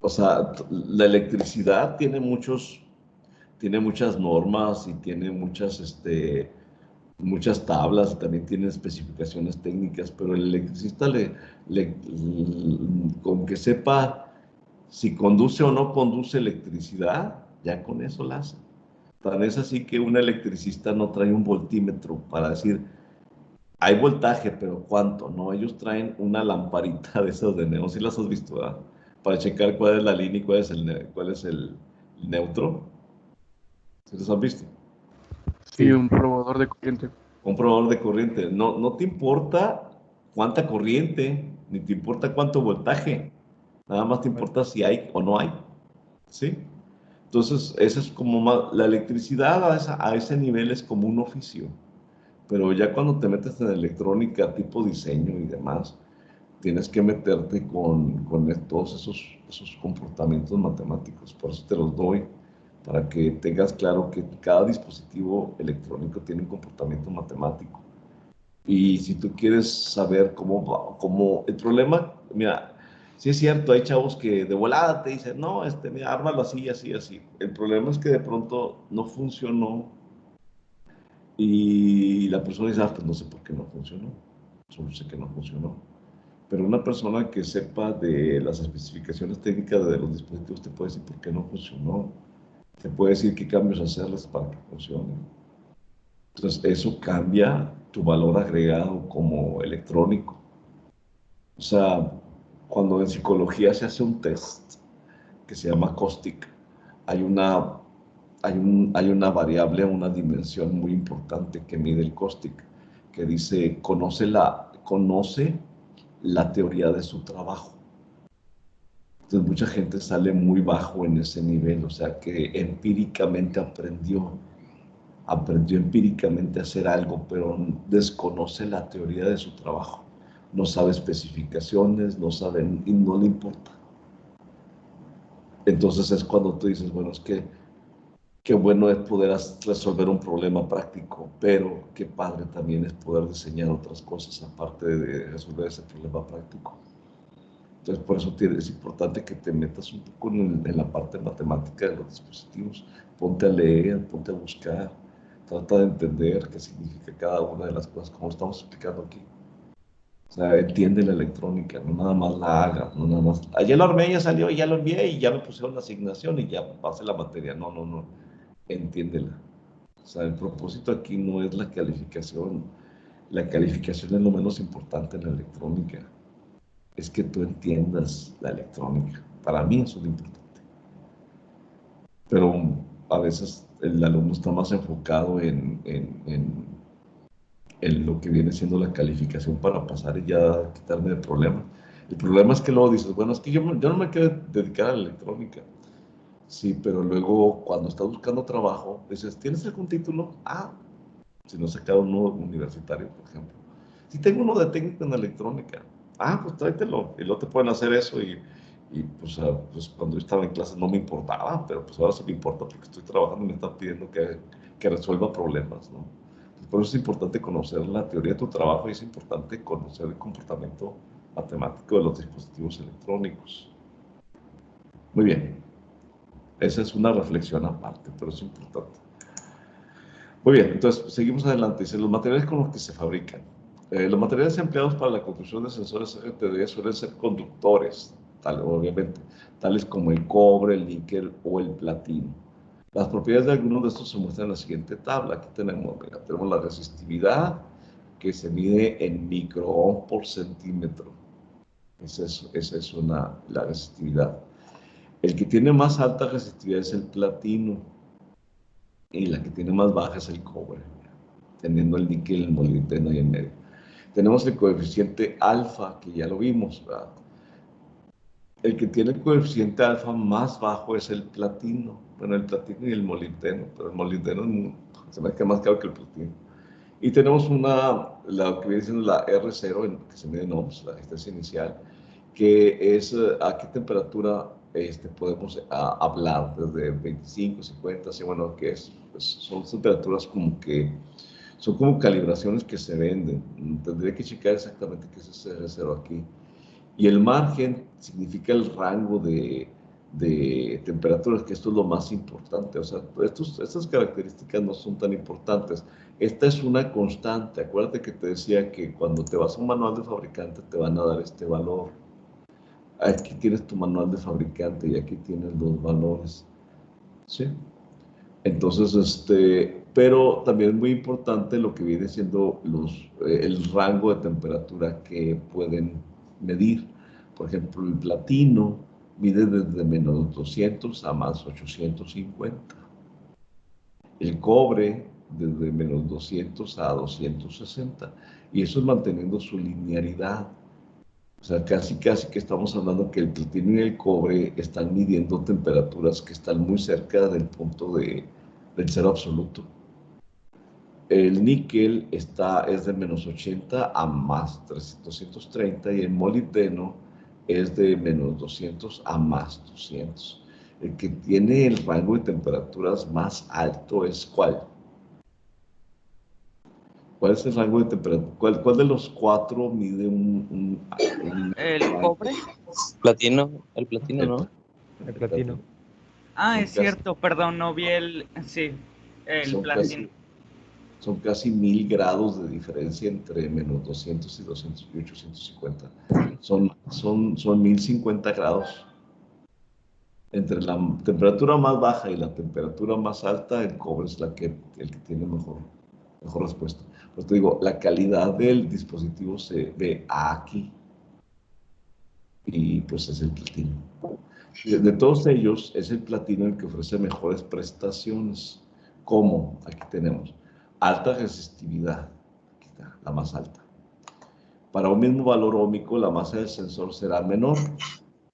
o sea, la electricidad tiene muchas normas y tiene muchas tablas y también tiene especificaciones técnicas, pero el electricista con que sepa si conduce o no conduce electricidad, ya con eso la hace. Tan es así que un electricista no trae un voltímetro para decir, hay voltaje, pero ¿cuánto? No, ellos traen una lamparita de esas de neón, ¿sí las has visto, verdad? Para checar cuál es la línea y cuál es el neutro. ¿Sí las has visto? Sí, Sí. un probador de corriente. Un probador de corriente. No te importa cuánta corriente, ni te importa cuánto voltaje. Nada más te importa si hay o no hay. ¿Sí? Entonces, esa es como la electricidad a ese nivel es como un oficio, pero ya cuando te metes en electrónica, tipo diseño y demás, tienes que meterte con todos esos comportamientos matemáticos. Por eso te los doy, para que tengas claro que cada dispositivo electrónico tiene un comportamiento matemático. Y si tú quieres saber cómo el problema, mira, sí es cierto, hay chavos que de volada te dicen, no, mira, ármalo así, así, así. El problema es que de pronto no funcionó y la persona dice, pues no sé por qué no funcionó, solo sé que no funcionó. Pero una persona que sepa de las especificaciones técnicas de los dispositivos te puede decir por qué no funcionó, te puede decir qué cambios hacerles para que funcione. Entonces, eso cambia tu valor agregado como electrónico. O sea, cuando en psicología se hace un test que se llama Costic, hay una variable, una dimensión muy importante que mide el Costic, que dice, conoce la teoría de su trabajo. Entonces, mucha gente sale muy bajo en ese nivel, o sea, que empíricamente aprendió empíricamente a hacer algo, pero desconoce la teoría de su trabajo. No sabe especificaciones, no sabe y no le importa. Entonces es cuando tú dices, bueno, es que qué bueno es poder resolver un problema práctico, pero qué padre también es poder diseñar otras cosas aparte de resolver ese problema práctico. Entonces, por eso es importante que te metas un poco en la parte matemática de los dispositivos. Ponte a leer, ponte a buscar, trata de entender qué significa cada una de las cosas, como estamos explicando aquí. O sea, entiende la electrónica, no nada más la haga, no nada más. Ayer lo armé, ya salió, ya lo envié y ya me pusieron la asignación y ya pasé la materia. No, no, no. Entiéndela. O sea, el propósito aquí no es la calificación. La calificación es lo menos importante en la electrónica. Es que tú entiendas la electrónica. Para mí eso es lo importante. Pero a veces el alumno está más enfocado en lo que viene siendo la calificación para pasar y ya quitarme de problemas. El problema es que luego dices, bueno, es que yo no me quiero dedicar a la electrónica. Sí, pero luego cuando estás buscando trabajo, dices, ¿tienes algún título? Ah, si no sacar uno universitario, por ejemplo. Sí, tengo uno de técnico en electrónica. Ah, pues tráetelo. Y luego te pueden hacer eso y pues, pues, cuando yo estaba en clase no me importaba, pero pues ahora sí me importa porque estoy trabajando y me están pidiendo que resuelva problemas, ¿no? Entonces, por eso es importante conocer la teoría de tu trabajo y es importante conocer el comportamiento matemático de los dispositivos electrónicos. Muy bien. Esa es una reflexión aparte, pero es importante. Muy bien, entonces seguimos adelante. Dice, los materiales con los que se fabrican. Los materiales empleados para la construcción de sensores RTD suelen ser conductores, obviamente, tales como el cobre, el níquel o el platino. Las propiedades de algunos de estos se muestran en la siguiente tabla. Aquí tenemos, mira, tenemos la resistividad, que se mide en microohm por centímetro. Esa es la resistividad. El que tiene más alta resistividad es el platino y la que tiene más baja es el cobre, teniendo el níquel, el molibdeno ahí en medio. Tenemos el coeficiente alfa, que ya lo vimos, ¿verdad? El que tiene el coeficiente alfa más bajo es el platino. Bueno, el platino y el molibdeno, pero el molibdeno se me queda más caro que el platino. Y tenemos la que viene siendo la R0, que se mide en ohms, la resistencia inicial, que es a qué temperatura podemos hablar, desde 25, 50, así, bueno, que son temperaturas son como calibraciones que se venden. Tendría que checar exactamente qué es ese R0 aquí. Y el margen significa el rango de temperaturas, que esto es lo más importante. O sea, estas características no son tan importantes. Esta es una constante. Acuérdate que te decía que cuando te vas a un manual de fabricante te van a dar este valor. Aquí tienes tu manual de fabricante y aquí tienes los valores. ¿Sí? Entonces, pero también es muy importante lo que viene siendo el rango de temperatura que pueden medir. Por ejemplo, el platino mide desde menos 200 a más 850. El cobre desde menos 200 a 260. Y eso es manteniendo su linearidad. O sea, casi que estamos hablando que el platino y el cobre están midiendo temperaturas que están muy cerca del punto del cero absoluto. El níquel es de menos 80 a más 230 y el molibdeno es de menos 200 a más 200. El que tiene el rango de temperaturas más alto es ¿cuál? ¿Cuál es el rango de temperatura? ¿Cuál de los cuatro mide ¿El cobre? El platino, ¿no? El platino. Ah, Son es cierto, perdón, no vi el... Sí, el son platino. son casi 1000 grados de diferencia entre menos 200 y 850. Son 1050 grados. Entre la temperatura más baja y la temperatura más alta, el cobre es el que tiene mejor respuesta. Pues te digo, la calidad del dispositivo se ve aquí y pues es el platino. De todos ellos, es el platino el que ofrece mejores prestaciones. ¿Cómo? Aquí tenemos alta resistividad, aquí está, la más alta. Para un mismo valor óhmico, la masa del sensor será menor,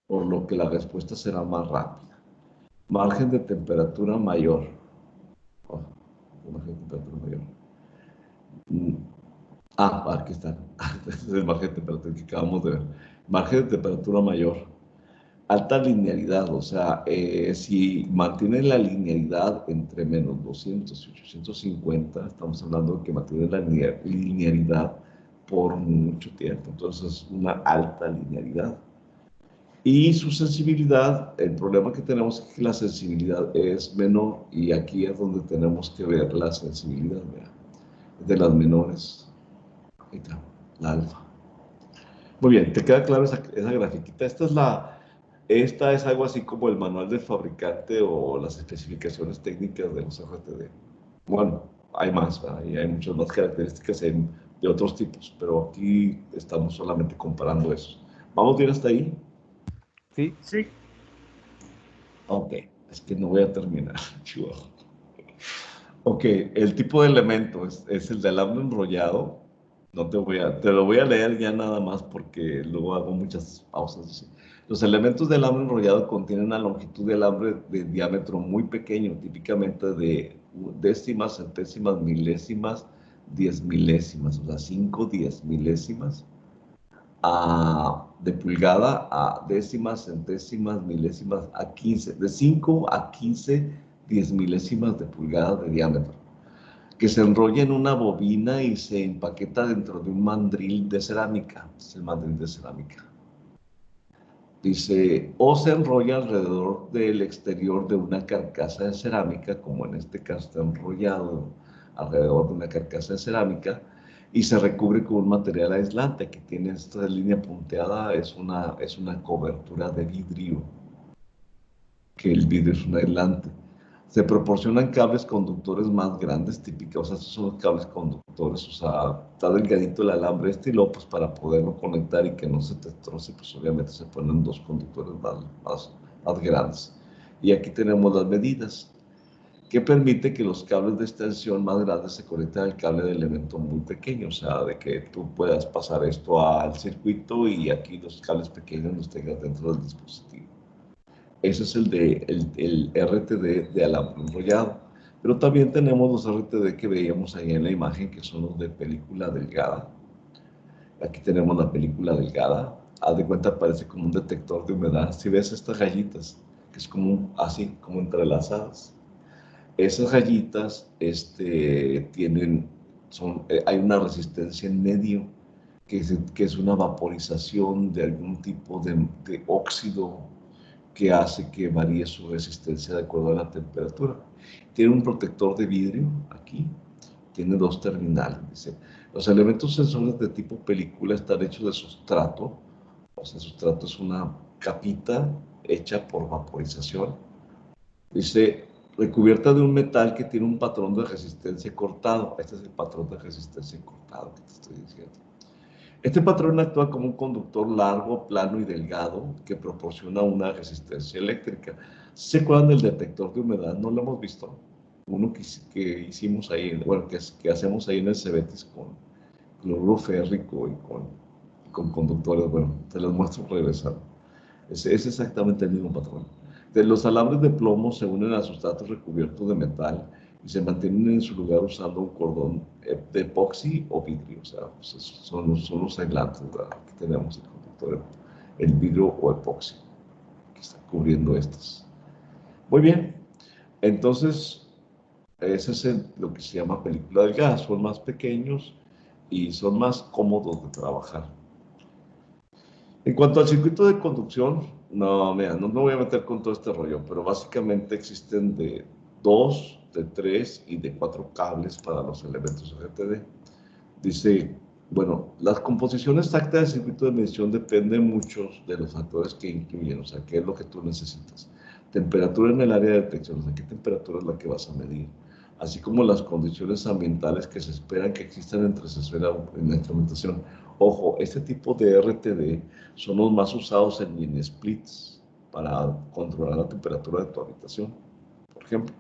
por lo que la respuesta será más rápida. Margen de temperatura mayor. Oh, margen de temperatura mayor. Aquí está. Este es el margen de temperatura que acabamos de ver. Margen de temperatura mayor. Alta linealidad, o sea, si mantiene la linealidad entre menos 200 y 850, estamos hablando de que mantiene la linealidad por mucho tiempo. Entonces, una alta linealidad. Y su sensibilidad, el problema que tenemos es que la sensibilidad es menor y aquí es donde tenemos que ver la sensibilidad, ¿verdad? De las menores. Ahí está, la alfa. Muy bien, ¿te queda claro esa grafiquita? Esta es algo así como el manual del fabricante o las especificaciones técnicas de los RTD. Bueno, hay más, ¿verdad? Y hay muchas más características de otros tipos, pero aquí estamos solamente comparando eso. ¿Vamos bien hasta ahí? Sí, Sí, Ok, es que no voy a terminar, chihuahua. Ok, el tipo de elemento es el de alambre enrollado. No te lo voy a leer ya nada más porque luego hago muchas pausas. Los elementos de alambre enrollado contienen una longitud de alambre de diámetro muy pequeño, típicamente de décimas, centésimas, milésimas, 10 milésimas, o sea, 5, 10 milésimas, de pulgada a décimas, centésimas, milésimas, a 15, de 5 a 15, 10 milésimas de pulgada de diámetro, que se enrolla en una bobina y se empaqueta dentro de un mandril de cerámica. Es el mandril de cerámica. Dice, o se enrolla alrededor del exterior de una carcasa de cerámica, como en este caso está enrollado alrededor de una carcasa de cerámica, y se recubre con un material aislante. Aquí tiene esta línea punteada, es una cobertura de vidrio, que el vidrio es un aislante. Se proporcionan cables conductores más grandes, típicos, o sea, estos son los cables conductores, o sea, está delgadito el alambre y luego, pues para poderlo conectar y que no se te troce, pues obviamente se ponen dos conductores más grandes. Y aquí tenemos las medidas, que permite que los cables de extensión más grandes se conecten al cable de elemento muy pequeño, o sea, de que tú puedas pasar esto al circuito y aquí los cables pequeños los tengas dentro del dispositivo. Ese es el RTD de alambre enrollado. Pero también tenemos los RTD que veíamos ahí en la imagen, que son los de película delgada. Aquí tenemos la película delgada. Haz de cuenta, parece como un detector de humedad. Si ves estas rayitas, que es como así, como entrelazadas. Esas rayitas hay una resistencia en medio, que es una vaporización de algún tipo de óxido que hace que varíe su resistencia de acuerdo a la temperatura. Tiene un protector de vidrio aquí, tiene dos terminales. Dice, los elementos sensores de tipo película están hechos de sustrato, o sea, sustrato es una capita hecha por vaporización. Dice, recubierta de un metal que tiene un patrón de resistencia cortado. Este es el patrón de resistencia cortado que te estoy diciendo. Este patrón actúa como un conductor largo, plano y delgado que proporciona una resistencia eléctrica. ¿Se acuerdan del detector de humedad? ¿No lo hemos visto? Uno que hicimos ahí, bueno, que hacemos ahí en el Cebetis con cloruro férrico y con con conductores. Bueno, te los muestro regresando. Es exactamente el mismo patrón. Los alambres de plomo se unen a sustratos recubiertos de metal y se mantienen en su lugar usando un cordón de epoxi o vidrio. O sea, pues son los aislantes, ¿verdad? Que tenemos el conductor, el vidrio o epoxi, que está cubriendo estas. Muy bien. Entonces, ese es lo que se llama película delgada. Son más pequeños y son más cómodos de trabajar. En cuanto al circuito de conducción, no, mira, no me voy a meter con todo este rollo, pero básicamente existen de 2, de 3 y de 4 cables para los elementos RTD. Dice, bueno, las composiciones exactas del circuito de medición dependen mucho de los factores que incluyen, o sea, qué es lo que tú necesitas. Temperatura en el área de detección, o sea, qué temperatura es la que vas a medir, así como las condiciones ambientales que se esperan que existan entre en la instrumentación. Ojo, este tipo de RTD son los más usados en mini splits para controlar la temperatura de tu habitación, por ejemplo.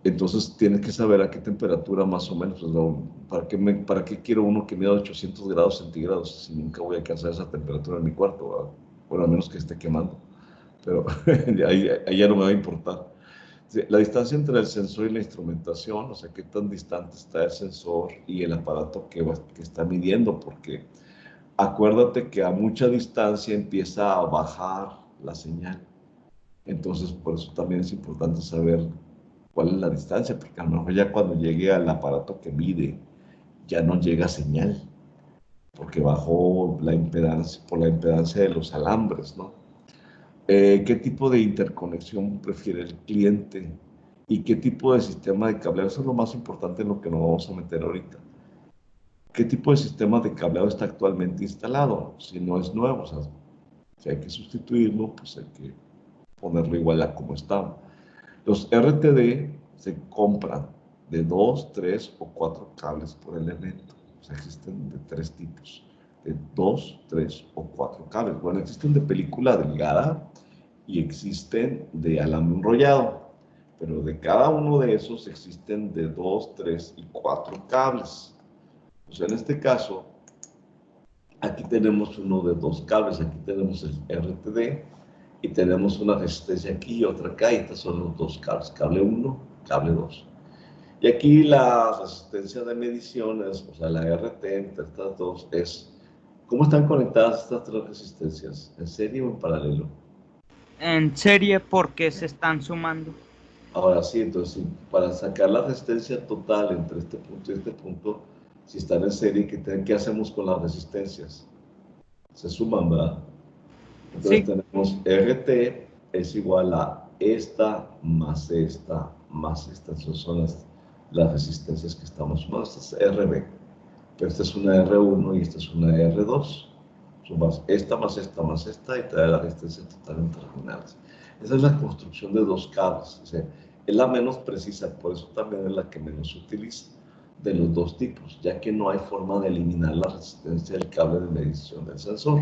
Entonces tienes que saber a qué temperatura más o menos, ¿no? ¿Para qué quiero uno que mida 800 grados centígrados si nunca voy a alcanzar esa temperatura en mi cuarto, ¿verdad? Bueno, a menos que esté quemando, pero ahí ya no me va a importar. La distancia entre el sensor y la instrumentación, o sea, qué tan distante está el sensor y el aparato que está midiendo, porque acuérdate que a mucha distancia empieza a bajar la señal. Entonces, por eso también es importante saber cuál es la distancia, porque a lo mejor ya cuando llegue al aparato que mide, ya no llega señal, porque bajó la impedancia, por la impedancia de los alambres, ¿no? ¿Qué tipo de interconexión prefiere el cliente? ¿Y qué tipo de sistema de cableado? Eso es lo más importante en lo que nos vamos a meter ahorita. ¿Qué tipo de sistema de cableado está actualmente instalado? Si no es nuevo, o sea, si hay que sustituirlo, pues hay que ponerlo igual a como estaba. Los RTD se compran de 2, 3 o 4 cables por elemento. O sea, existen de 3 tipos, de 2, 3 o 4 cables. Bueno, existen de película delgada y existen de alambre enrollado, pero de cada uno de esos existen de 2, 3 y 4 cables. O sea, en este caso, aquí tenemos uno de 2 cables, aquí tenemos el RTD y tenemos una resistencia aquí y otra acá, y estos son los 2 cables, cable 1, cable 2. Y aquí la resistencia de mediciones, o sea, la RT entre estas dos es, ¿cómo están conectadas estas 3 resistencias? ¿En serie o en paralelo? En serie porque se están sumando. Ahora sí, entonces, para sacar la resistencia total entre este punto y este punto, si están en serie, ¿qué hacemos con las resistencias? Se suman, ¿verdad? Entonces Sí. tenemos RT es igual a esta más esta más esta. Esas son las resistencias que estamos sumando. Esta es RB, pero esta es una R1 y esta es una R2. Sumas esta más esta más esta y te da la resistencia total en terminales. Esa es la construcción de 2 cables. O sea, es la menos precisa, por eso también es la que menos se utiliza de los 2 tipos, ya que no hay forma de eliminar la resistencia del cable de medición del sensor.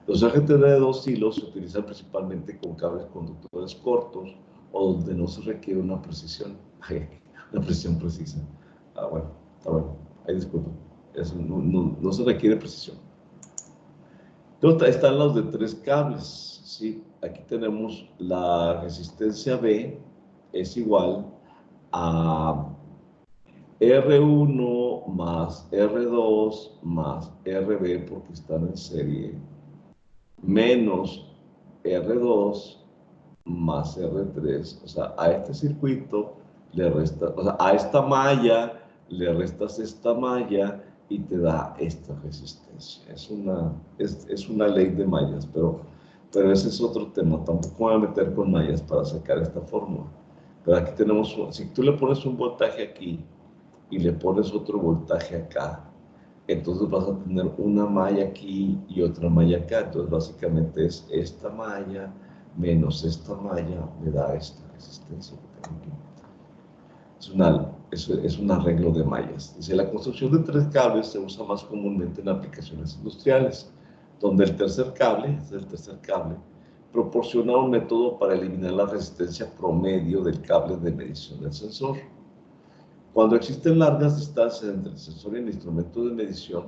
Los RTD de 2 hilos se utilizan principalmente con cables conductores cortos o donde no se requiere una precisión precisa. Bueno, está bueno. Ahí disculpen. No se requiere precisión. Entonces están los de 3 cables. ¿Sí? Aquí tenemos la resistencia B es igual a R1 más R2 más RB porque están en serie menos R2 más R3, o sea, a este circuito le restas, o sea, a esta malla le restas esta malla y te da esta resistencia. Es una ley de mallas, pero ese es otro tema. Tampoco voy a meter con mallas para sacar esta fórmula. Pero aquí tenemos, si tú le pones un voltaje aquí y le pones otro voltaje acá, entonces vas a tener una malla aquí y otra malla acá. Entonces básicamente es esta malla menos esta malla me da esta resistencia que tengo aquí. Es un arreglo de mallas. Dice, la construcción de 3 cables se usa más comúnmente en aplicaciones industriales, donde el tercer cable, proporciona un método para eliminar la resistencia promedio del cable de medición del sensor. Cuando existen largas distancias entre el sensor y el instrumento de medición,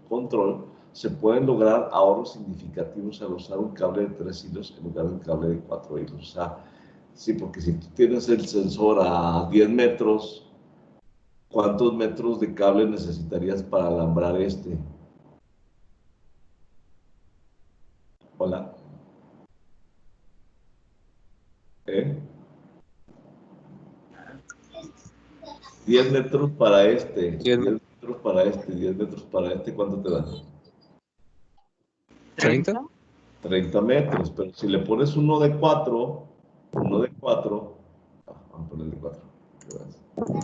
control, se pueden lograr ahorros significativos al usar un cable de 3 hilos en lugar de un cable de 4 hilos. O sea, sí, porque si tú tienes el sensor a 10 metros, ¿cuántos metros de cable necesitarías para alambrar este? Hola. 10 metros para este, 10 metros para este, 10 metros para este, ¿cuánto te dan? 30. 30 metros, pero si le pones uno de 4, vamos a ponerle 4.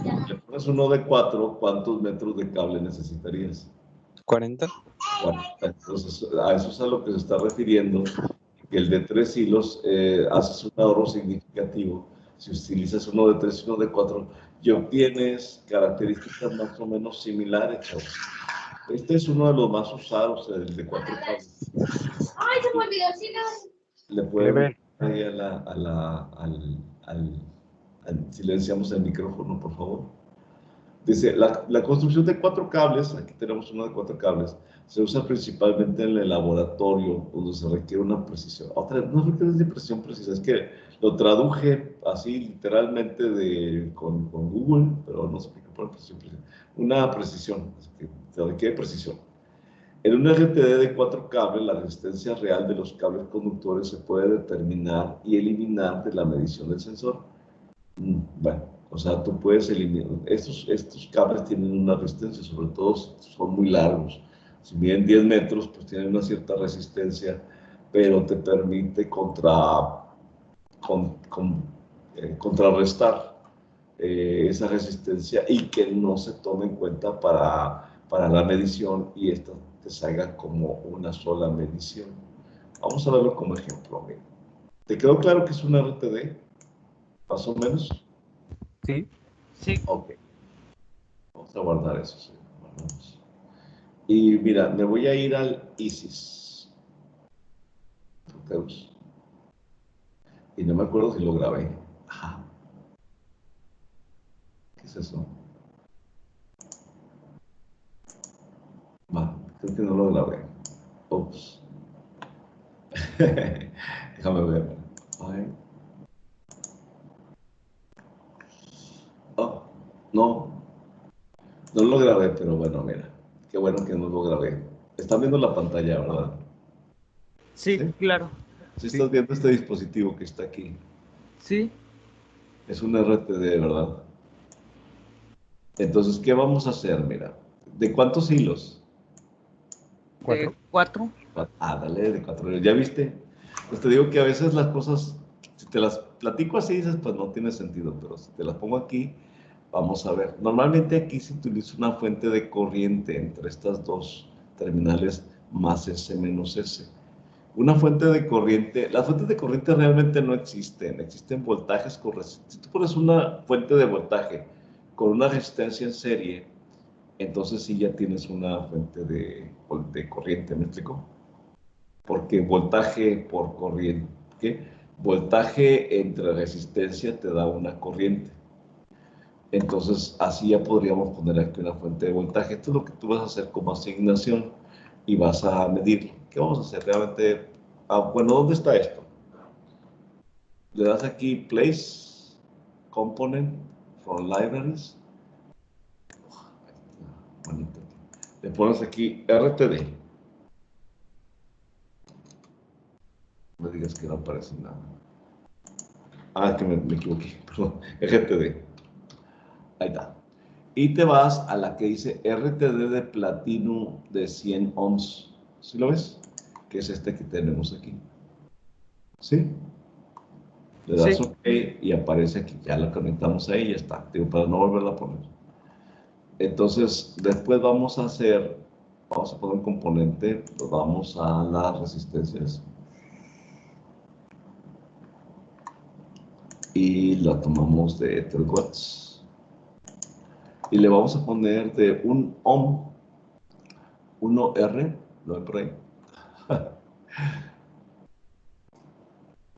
Si le pones uno de 4, ¿cuántos metros de cable necesitarías? 40. 40. Entonces, a eso es a lo que se está refiriendo, que el de 3 hilos haces un ahorro significativo. Si utilizas uno de 3 y uno de 4, y obtienes características más o menos similares, chavos. Este es uno de los más usados, el de 4 cables. ¡Ay, se me olvidó! Sí, no. Le pueden ver ahí silenciamos el micrófono, por favor. Dice, la construcción de 4 cables, aquí tenemos uno de 4 cables, se usa principalmente en el laboratorio, donde se requiere una precisión. Otra, no requiere de precisión precisa, es que lo traduje así literalmente con Google, pero no sé por qué poner precisión precisa. Una precisión, que se requiere precisión. En un RTD de 4 cables, la resistencia real de los cables conductores se puede determinar y eliminar de la medición del sensor. Bueno, o sea, tú puedes eliminar. Estos cables tienen una resistencia, sobre todo son muy largos. Si miden 10 metros, pues tienen una cierta resistencia, pero te permite contrarrestar esa resistencia y que no se tome en cuenta para la medición y esta te salga como una sola medición. Vamos a verlo como ejemplo. Mira. ¿Te quedó claro que es un RTD? ¿Más o menos? Sí. Sí. Ok. Vamos a guardar eso. Sí. Guardamos. Y mira, me voy a ir al ISIS. Y no me acuerdo si lo grabé. Ajá. ¿Qué es eso? Va, creo que no lo grabé. Ups. Déjame ver. Ay. Oh, no. No lo grabé, pero bueno, mira. Qué bueno que no lo grabé. Están viendo la pantalla, ¿verdad? Sí, ¿Sí? claro. Sí estás viendo este dispositivo que está aquí. Sí. Es un RTD, ¿verdad? Entonces, ¿qué vamos a hacer? Mira, ¿de cuántos hilos? De 4. Dale, de 4 hilos. ¿Ya viste? Pues te digo que a veces las cosas, si te las platico así, dices, pues no tiene sentido, pero si te las pongo aquí, vamos a ver. Normalmente aquí se utiliza una fuente de corriente entre estas dos terminales más S menos S. Una fuente de corriente, las fuentes de corriente realmente no existen voltajes con resistencia. Si tú pones una fuente de voltaje con una resistencia en serie, entonces sí ya tienes una fuente de corriente, ¿me explico? Porque voltaje por corriente, ¿qué? Voltaje entre resistencia te da una corriente. Entonces así ya podríamos poner aquí una fuente de voltaje. Esto es lo que tú vas a hacer como asignación y vas a medir. ¿Qué vamos a hacer? Realmente, bueno, ¿dónde está esto? Le das aquí Place, Component, From Libraries. Bonito. Le pones aquí RTD. No me digas que no aparece nada. Ah, que me equivoqué, perdón. RTD. Ahí está. Y te vas a la que dice RTD de platino de 100 ohms. ¿Sí lo ves? Que es este que tenemos aquí. ¿Sí? Le das Sí. OK y aparece aquí. Ya la conectamos ahí y ya está. Digo, para no volverla a poner. Entonces, después vamos a poner un componente, lo vamos a las resistencias. Y la tomamos de 3 watts. Y le vamos a poner de 1 ohm, 1R, ¿lo ven por ahí?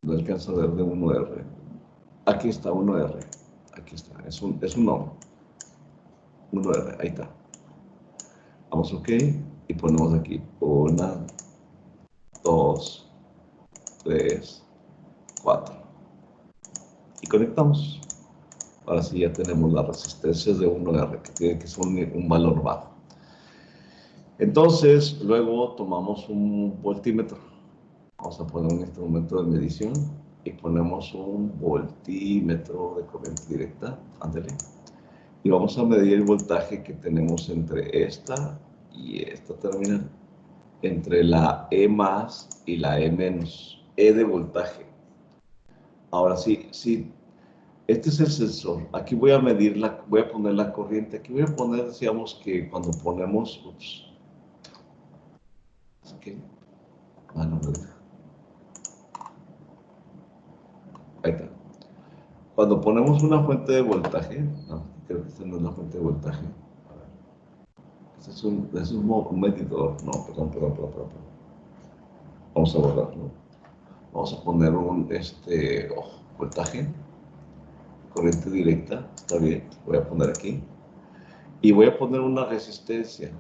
No alcanzo a ver de 1R. Aquí está 1R. Aquí está, es un ohm. 1R, ahí está. Vamos OK. Y ponemos aquí 1, 2, 3, 4. Y conectamos. Ahora sí ya tenemos las resistencias de 1R, que tiene que ser un valor bajo. Entonces, luego tomamos un voltímetro. Vamos a poner un instrumento de medición y ponemos un voltímetro de corriente directa. Ándale. Y vamos a medir el voltaje que tenemos entre esta y esta terminal. Entre la E más y la E menos. E de voltaje. Ahora sí, este es el sensor. Aquí voy a medir voy a poner la corriente. Aquí voy a poner, decíamos que cuando ponemos, ¿qué? No me deja. Ahí está. Cuando ponemos una fuente de voltaje, no, creo que esta no es la fuente de voltaje. Este es un medidor. No, perdón. Vamos a borrarlo. Vamos a poner un voltaje, corriente directa, está bien, voy a poner aquí. Y voy a poner una resistencia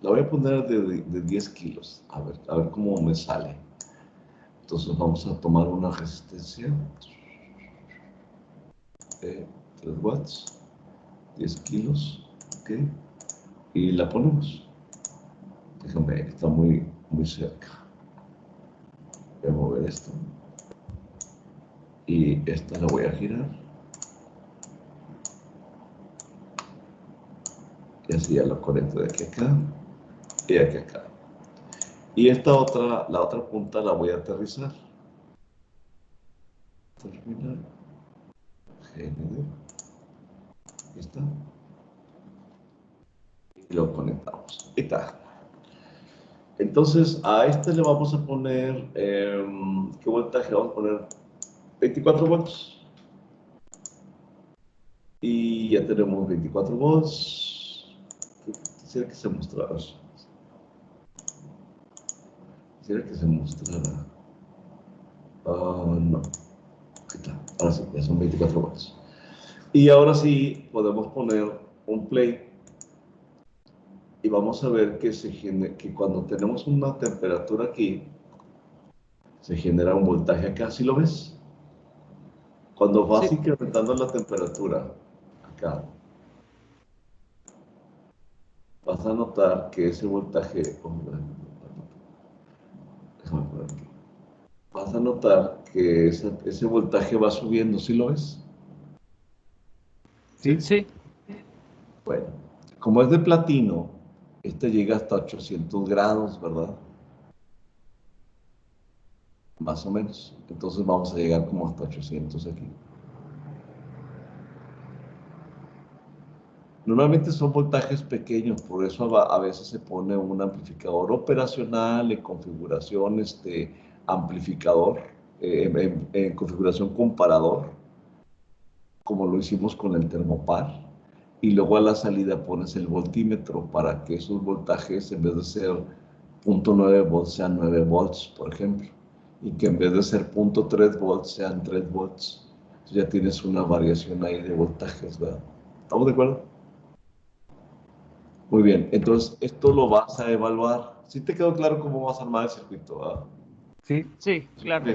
la voy a poner de 10 kilos, a ver cómo me sale. Entonces vamos a tomar una resistencia de 3 watts, 10 kilos, ¿ok? Y la ponemos. Déjame, está muy cerca. Voy a mover esto. Y esta la voy a girar. Y así ya la conecto de aquí a acá y de aquí a acá. Y la otra punta la voy a aterrizar. Terminal. GND. Ahí está. Y lo conectamos. Ahí está. Entonces, a este le vamos a poner, ¿qué voltaje? Vamos a poner 24 volts. Y ya tenemos 24 volts. Quisiera que se mostrara. No. Ahí está. Ahora sí, ya son 24 volts. Y ahora sí podemos poner un play. Y vamos a ver que cuando tenemos una temperatura aquí, se genera un voltaje acá. ¿Sí lo ves? Cuando vas incrementando la temperatura acá, vas a notar que ese voltaje, déjame poner aquí. Vas a notar que ese voltaje va subiendo. ¿Sí lo ves? Sí. Bueno, como es de platino, este llega hasta 800 grados, ¿verdad? Más o menos. Entonces vamos a llegar como hasta 800 aquí. Normalmente son voltajes pequeños, por eso a veces se pone un amplificador operacional en configuración amplificador, en configuración comparador, como lo hicimos con el termopar, y luego a la salida pones el voltímetro para que esos voltajes, en vez de ser 0.9 volts, sean 9 volts, por ejemplo, y que en vez de ser 0.3 volts, sean 3 volts. Entonces ya tienes una variación ahí de voltajes, ¿verdad? ¿Estamos de acuerdo? Muy bien, entonces esto lo vas a evaluar. ¿Sí te quedó claro cómo vas a armar el circuito? ¿Verdad? Sí, claro.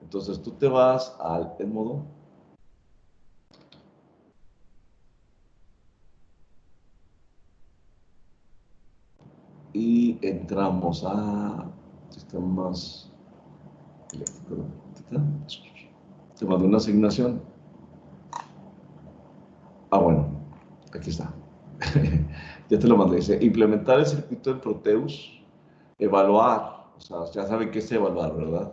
Entonces tú te vas al modo. Y entramos a sistemas eléctricos. Te mando una asignación. Bueno, aquí está. Ya te lo mandé. Dice, implementar el circuito de Proteus, evaluar. O sea, ya saben qué es evaluar, ¿verdad?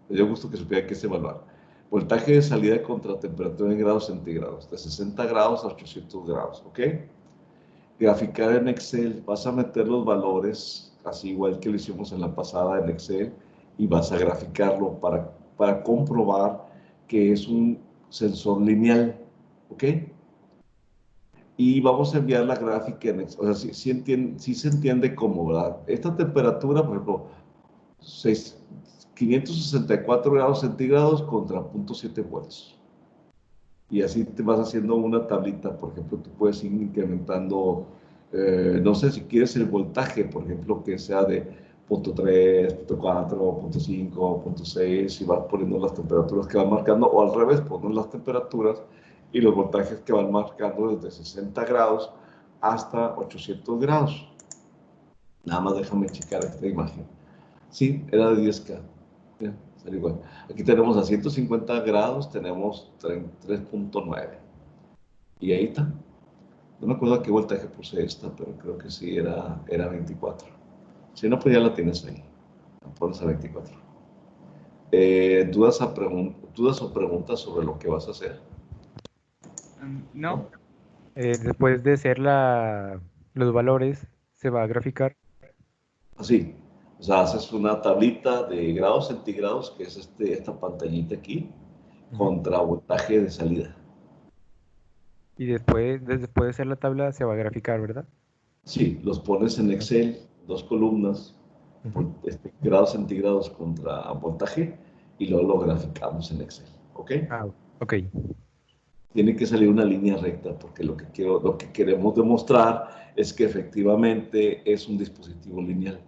Me dio gusto que supieran qué es evaluar. Voltaje de salida contra temperatura en grados centígrados, de 60 grados a 800 grados, ¿ok? Graficar en Excel, vas a meter los valores, así igual que lo hicimos en la pasada en Excel, y vas a graficarlo para comprobar que es un sensor lineal, ¿ok? Y vamos a enviar la gráfica en Excel. O sea, sí se entiende cómo, ¿verdad? Esta temperatura, por ejemplo, 564 grados centígrados contra 0.7 volts. Y así te vas haciendo una tablita. Por ejemplo, tú puedes ir incrementando, no sé, si quieres el voltaje, por ejemplo, que sea de 0.3, 0.4, 0.5, 0.6, y vas poniendo las temperaturas que van marcando, o al revés, pones las temperaturas y los voltajes que van marcando desde 60 grados hasta 800 grados. Nada más déjame checar esta imagen. Sí, era de 10K. Mira, sale igual. Aquí tenemos a 150 grados, tenemos 3.9. Y ahí está. No me acuerdo a qué voltaje puse esta, pero creo que sí era 24. Si no, pues ya la tienes ahí. La pones a 24. ¿Dudas o preguntas sobre lo que vas a hacer? No. Después de hacer los valores, se va a graficar. Así. O sea, haces una tablita de grados centígrados, que es esta pantallita aquí, contra voltaje de salida. Y después de hacer la tabla, se va a graficar, ¿verdad? Sí, los pones en Excel, 2 columnas, grados centígrados contra voltaje, y luego lo graficamos en Excel, ¿ok? Ok. Tiene que salir una línea recta, porque lo que queremos demostrar es que efectivamente es un dispositivo lineal.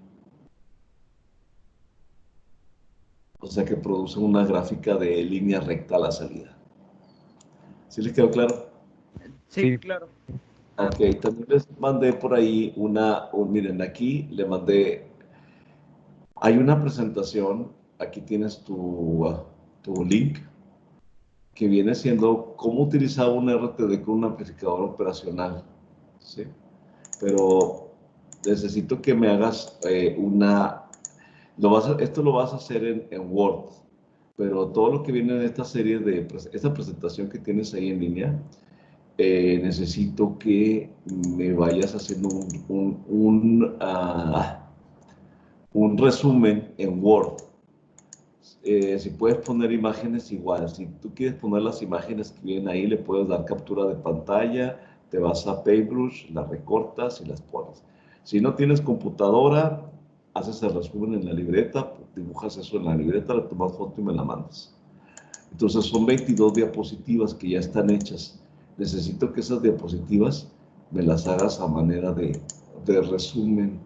O sea que produce una gráfica de línea recta a la salida. ¿Sí les quedó claro? Sí, Sí. claro. Ok, también les mandé por ahí miren, aquí le mandé, hay una presentación, aquí tienes tu link, que viene siendo cómo utilizar un RTD con un amplificador operacional, ¿sí? Pero necesito que me hagas esto lo vas a hacer en Word, pero todo lo que viene en esta serie esta presentación que tienes ahí en línea, necesito que me vayas haciendo un resumen en Word. Si puedes poner imágenes, igual. Si tú quieres poner las imágenes que vienen ahí, le puedes dar captura de pantalla, te vas a Paintbrush, las recortas y las pones. Si no tienes computadora, haces el resumen en la libreta, dibujas eso en la libreta, le tomas foto y me la mandas. Entonces son 22 diapositivas que ya están hechas. Necesito que esas diapositivas me las hagas a manera de resumen.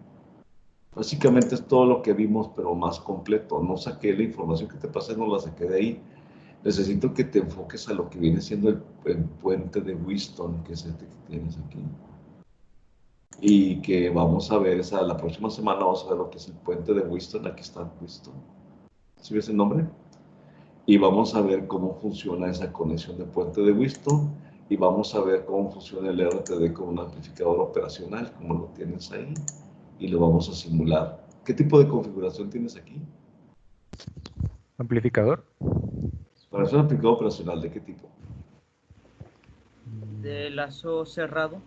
Básicamente es todo lo que vimos, pero más completo. No saqué la información que te pasé, no la saqué de ahí. Necesito que te enfoques a lo que viene siendo el puente de Wheatstone, que es este que tienes aquí. Y que vamos a ver, la próxima semana vamos a ver lo que es el puente de Wheatstone. Aquí está Wheatstone. ¿Sí ves el nombre? Y vamos a ver cómo funciona esa conexión de puente de Wheatstone. Y vamos a ver cómo funciona el RTD con un amplificador operacional, como lo tienes ahí. Y lo vamos a simular. ¿Qué tipo de configuración tienes aquí? Amplificador. Para un amplificador operacional, ¿de qué tipo? De lazo cerrado.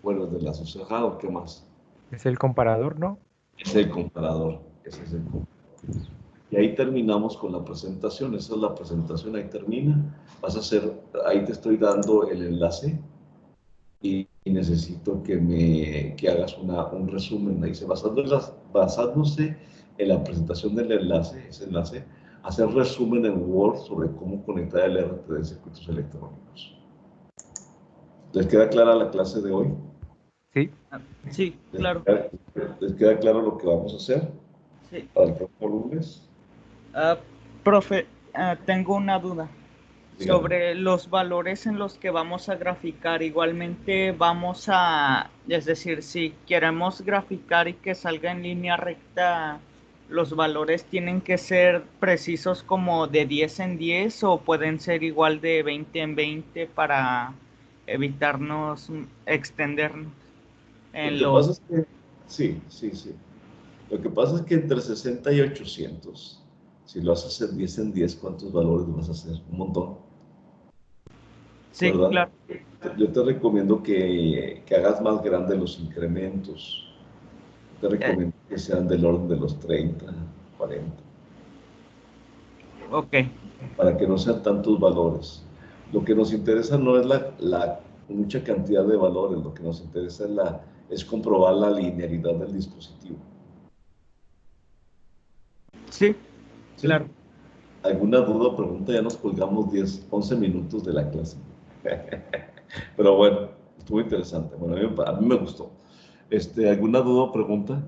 Bueno, de lazo cerrado, ¿qué más? Es el comparador, ¿no? Es el comparador. Ese es el comparador. Y ahí terminamos con la presentación. Esa es la presentación, ahí termina. Ahí te estoy dando el enlace y necesito que hagas un resumen. Ahí basándose en la presentación del enlace, ese enlace, hacer resumen en Word sobre cómo conectar el RTD de circuitos electrónicos. ¿Les queda clara la clase de hoy? Sí. Sí, claro. ¿Les queda claro lo que vamos a hacer Sí. para el próximo lunes? Profe, tengo una duda. Dígame. Sobre los valores en los que vamos a graficar. Igualmente es decir, si queremos graficar y que salga en línea recta, ¿los valores tienen que ser precisos como de 10 en 10 o pueden ser igual de 20 en 20 para evitarnos extendernos en Lo que pasa es que, sí. Lo que pasa es que entre 60 y 800, si lo haces en 10, ¿cuántos valores vas a hacer? Un montón, Sí, ¿verdad? claro. Yo te recomiendo que hagas más grandes los incrementos. Te recomiendo que sean del orden de los 30, 40, Ok. para que no sean tantos valores. Lo que nos interesa no es la mucha cantidad de valores, lo que nos interesa es comprobar la linealidad del dispositivo. Sí, ¿Sí? claro. ¿Alguna duda o pregunta? Ya nos colgamos 11 minutos de la clase. Pero bueno, estuvo interesante. Bueno, a mí me gustó. ¿Alguna duda o pregunta?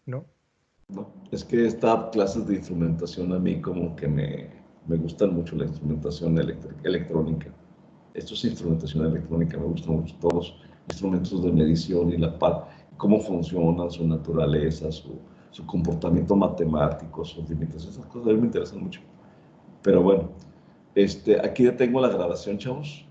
¿No? No, es que estas clases de instrumentación a mí como que me gustan mucho la instrumentación electrónica. Esto es instrumentación electrónica, me gustan mucho todos los instrumentos de medición y cómo funcionan, su naturaleza, su comportamiento matemático, sus limitaciones, esas cosas a mí me interesan mucho. Pero bueno, aquí ya tengo la grabación, chavos.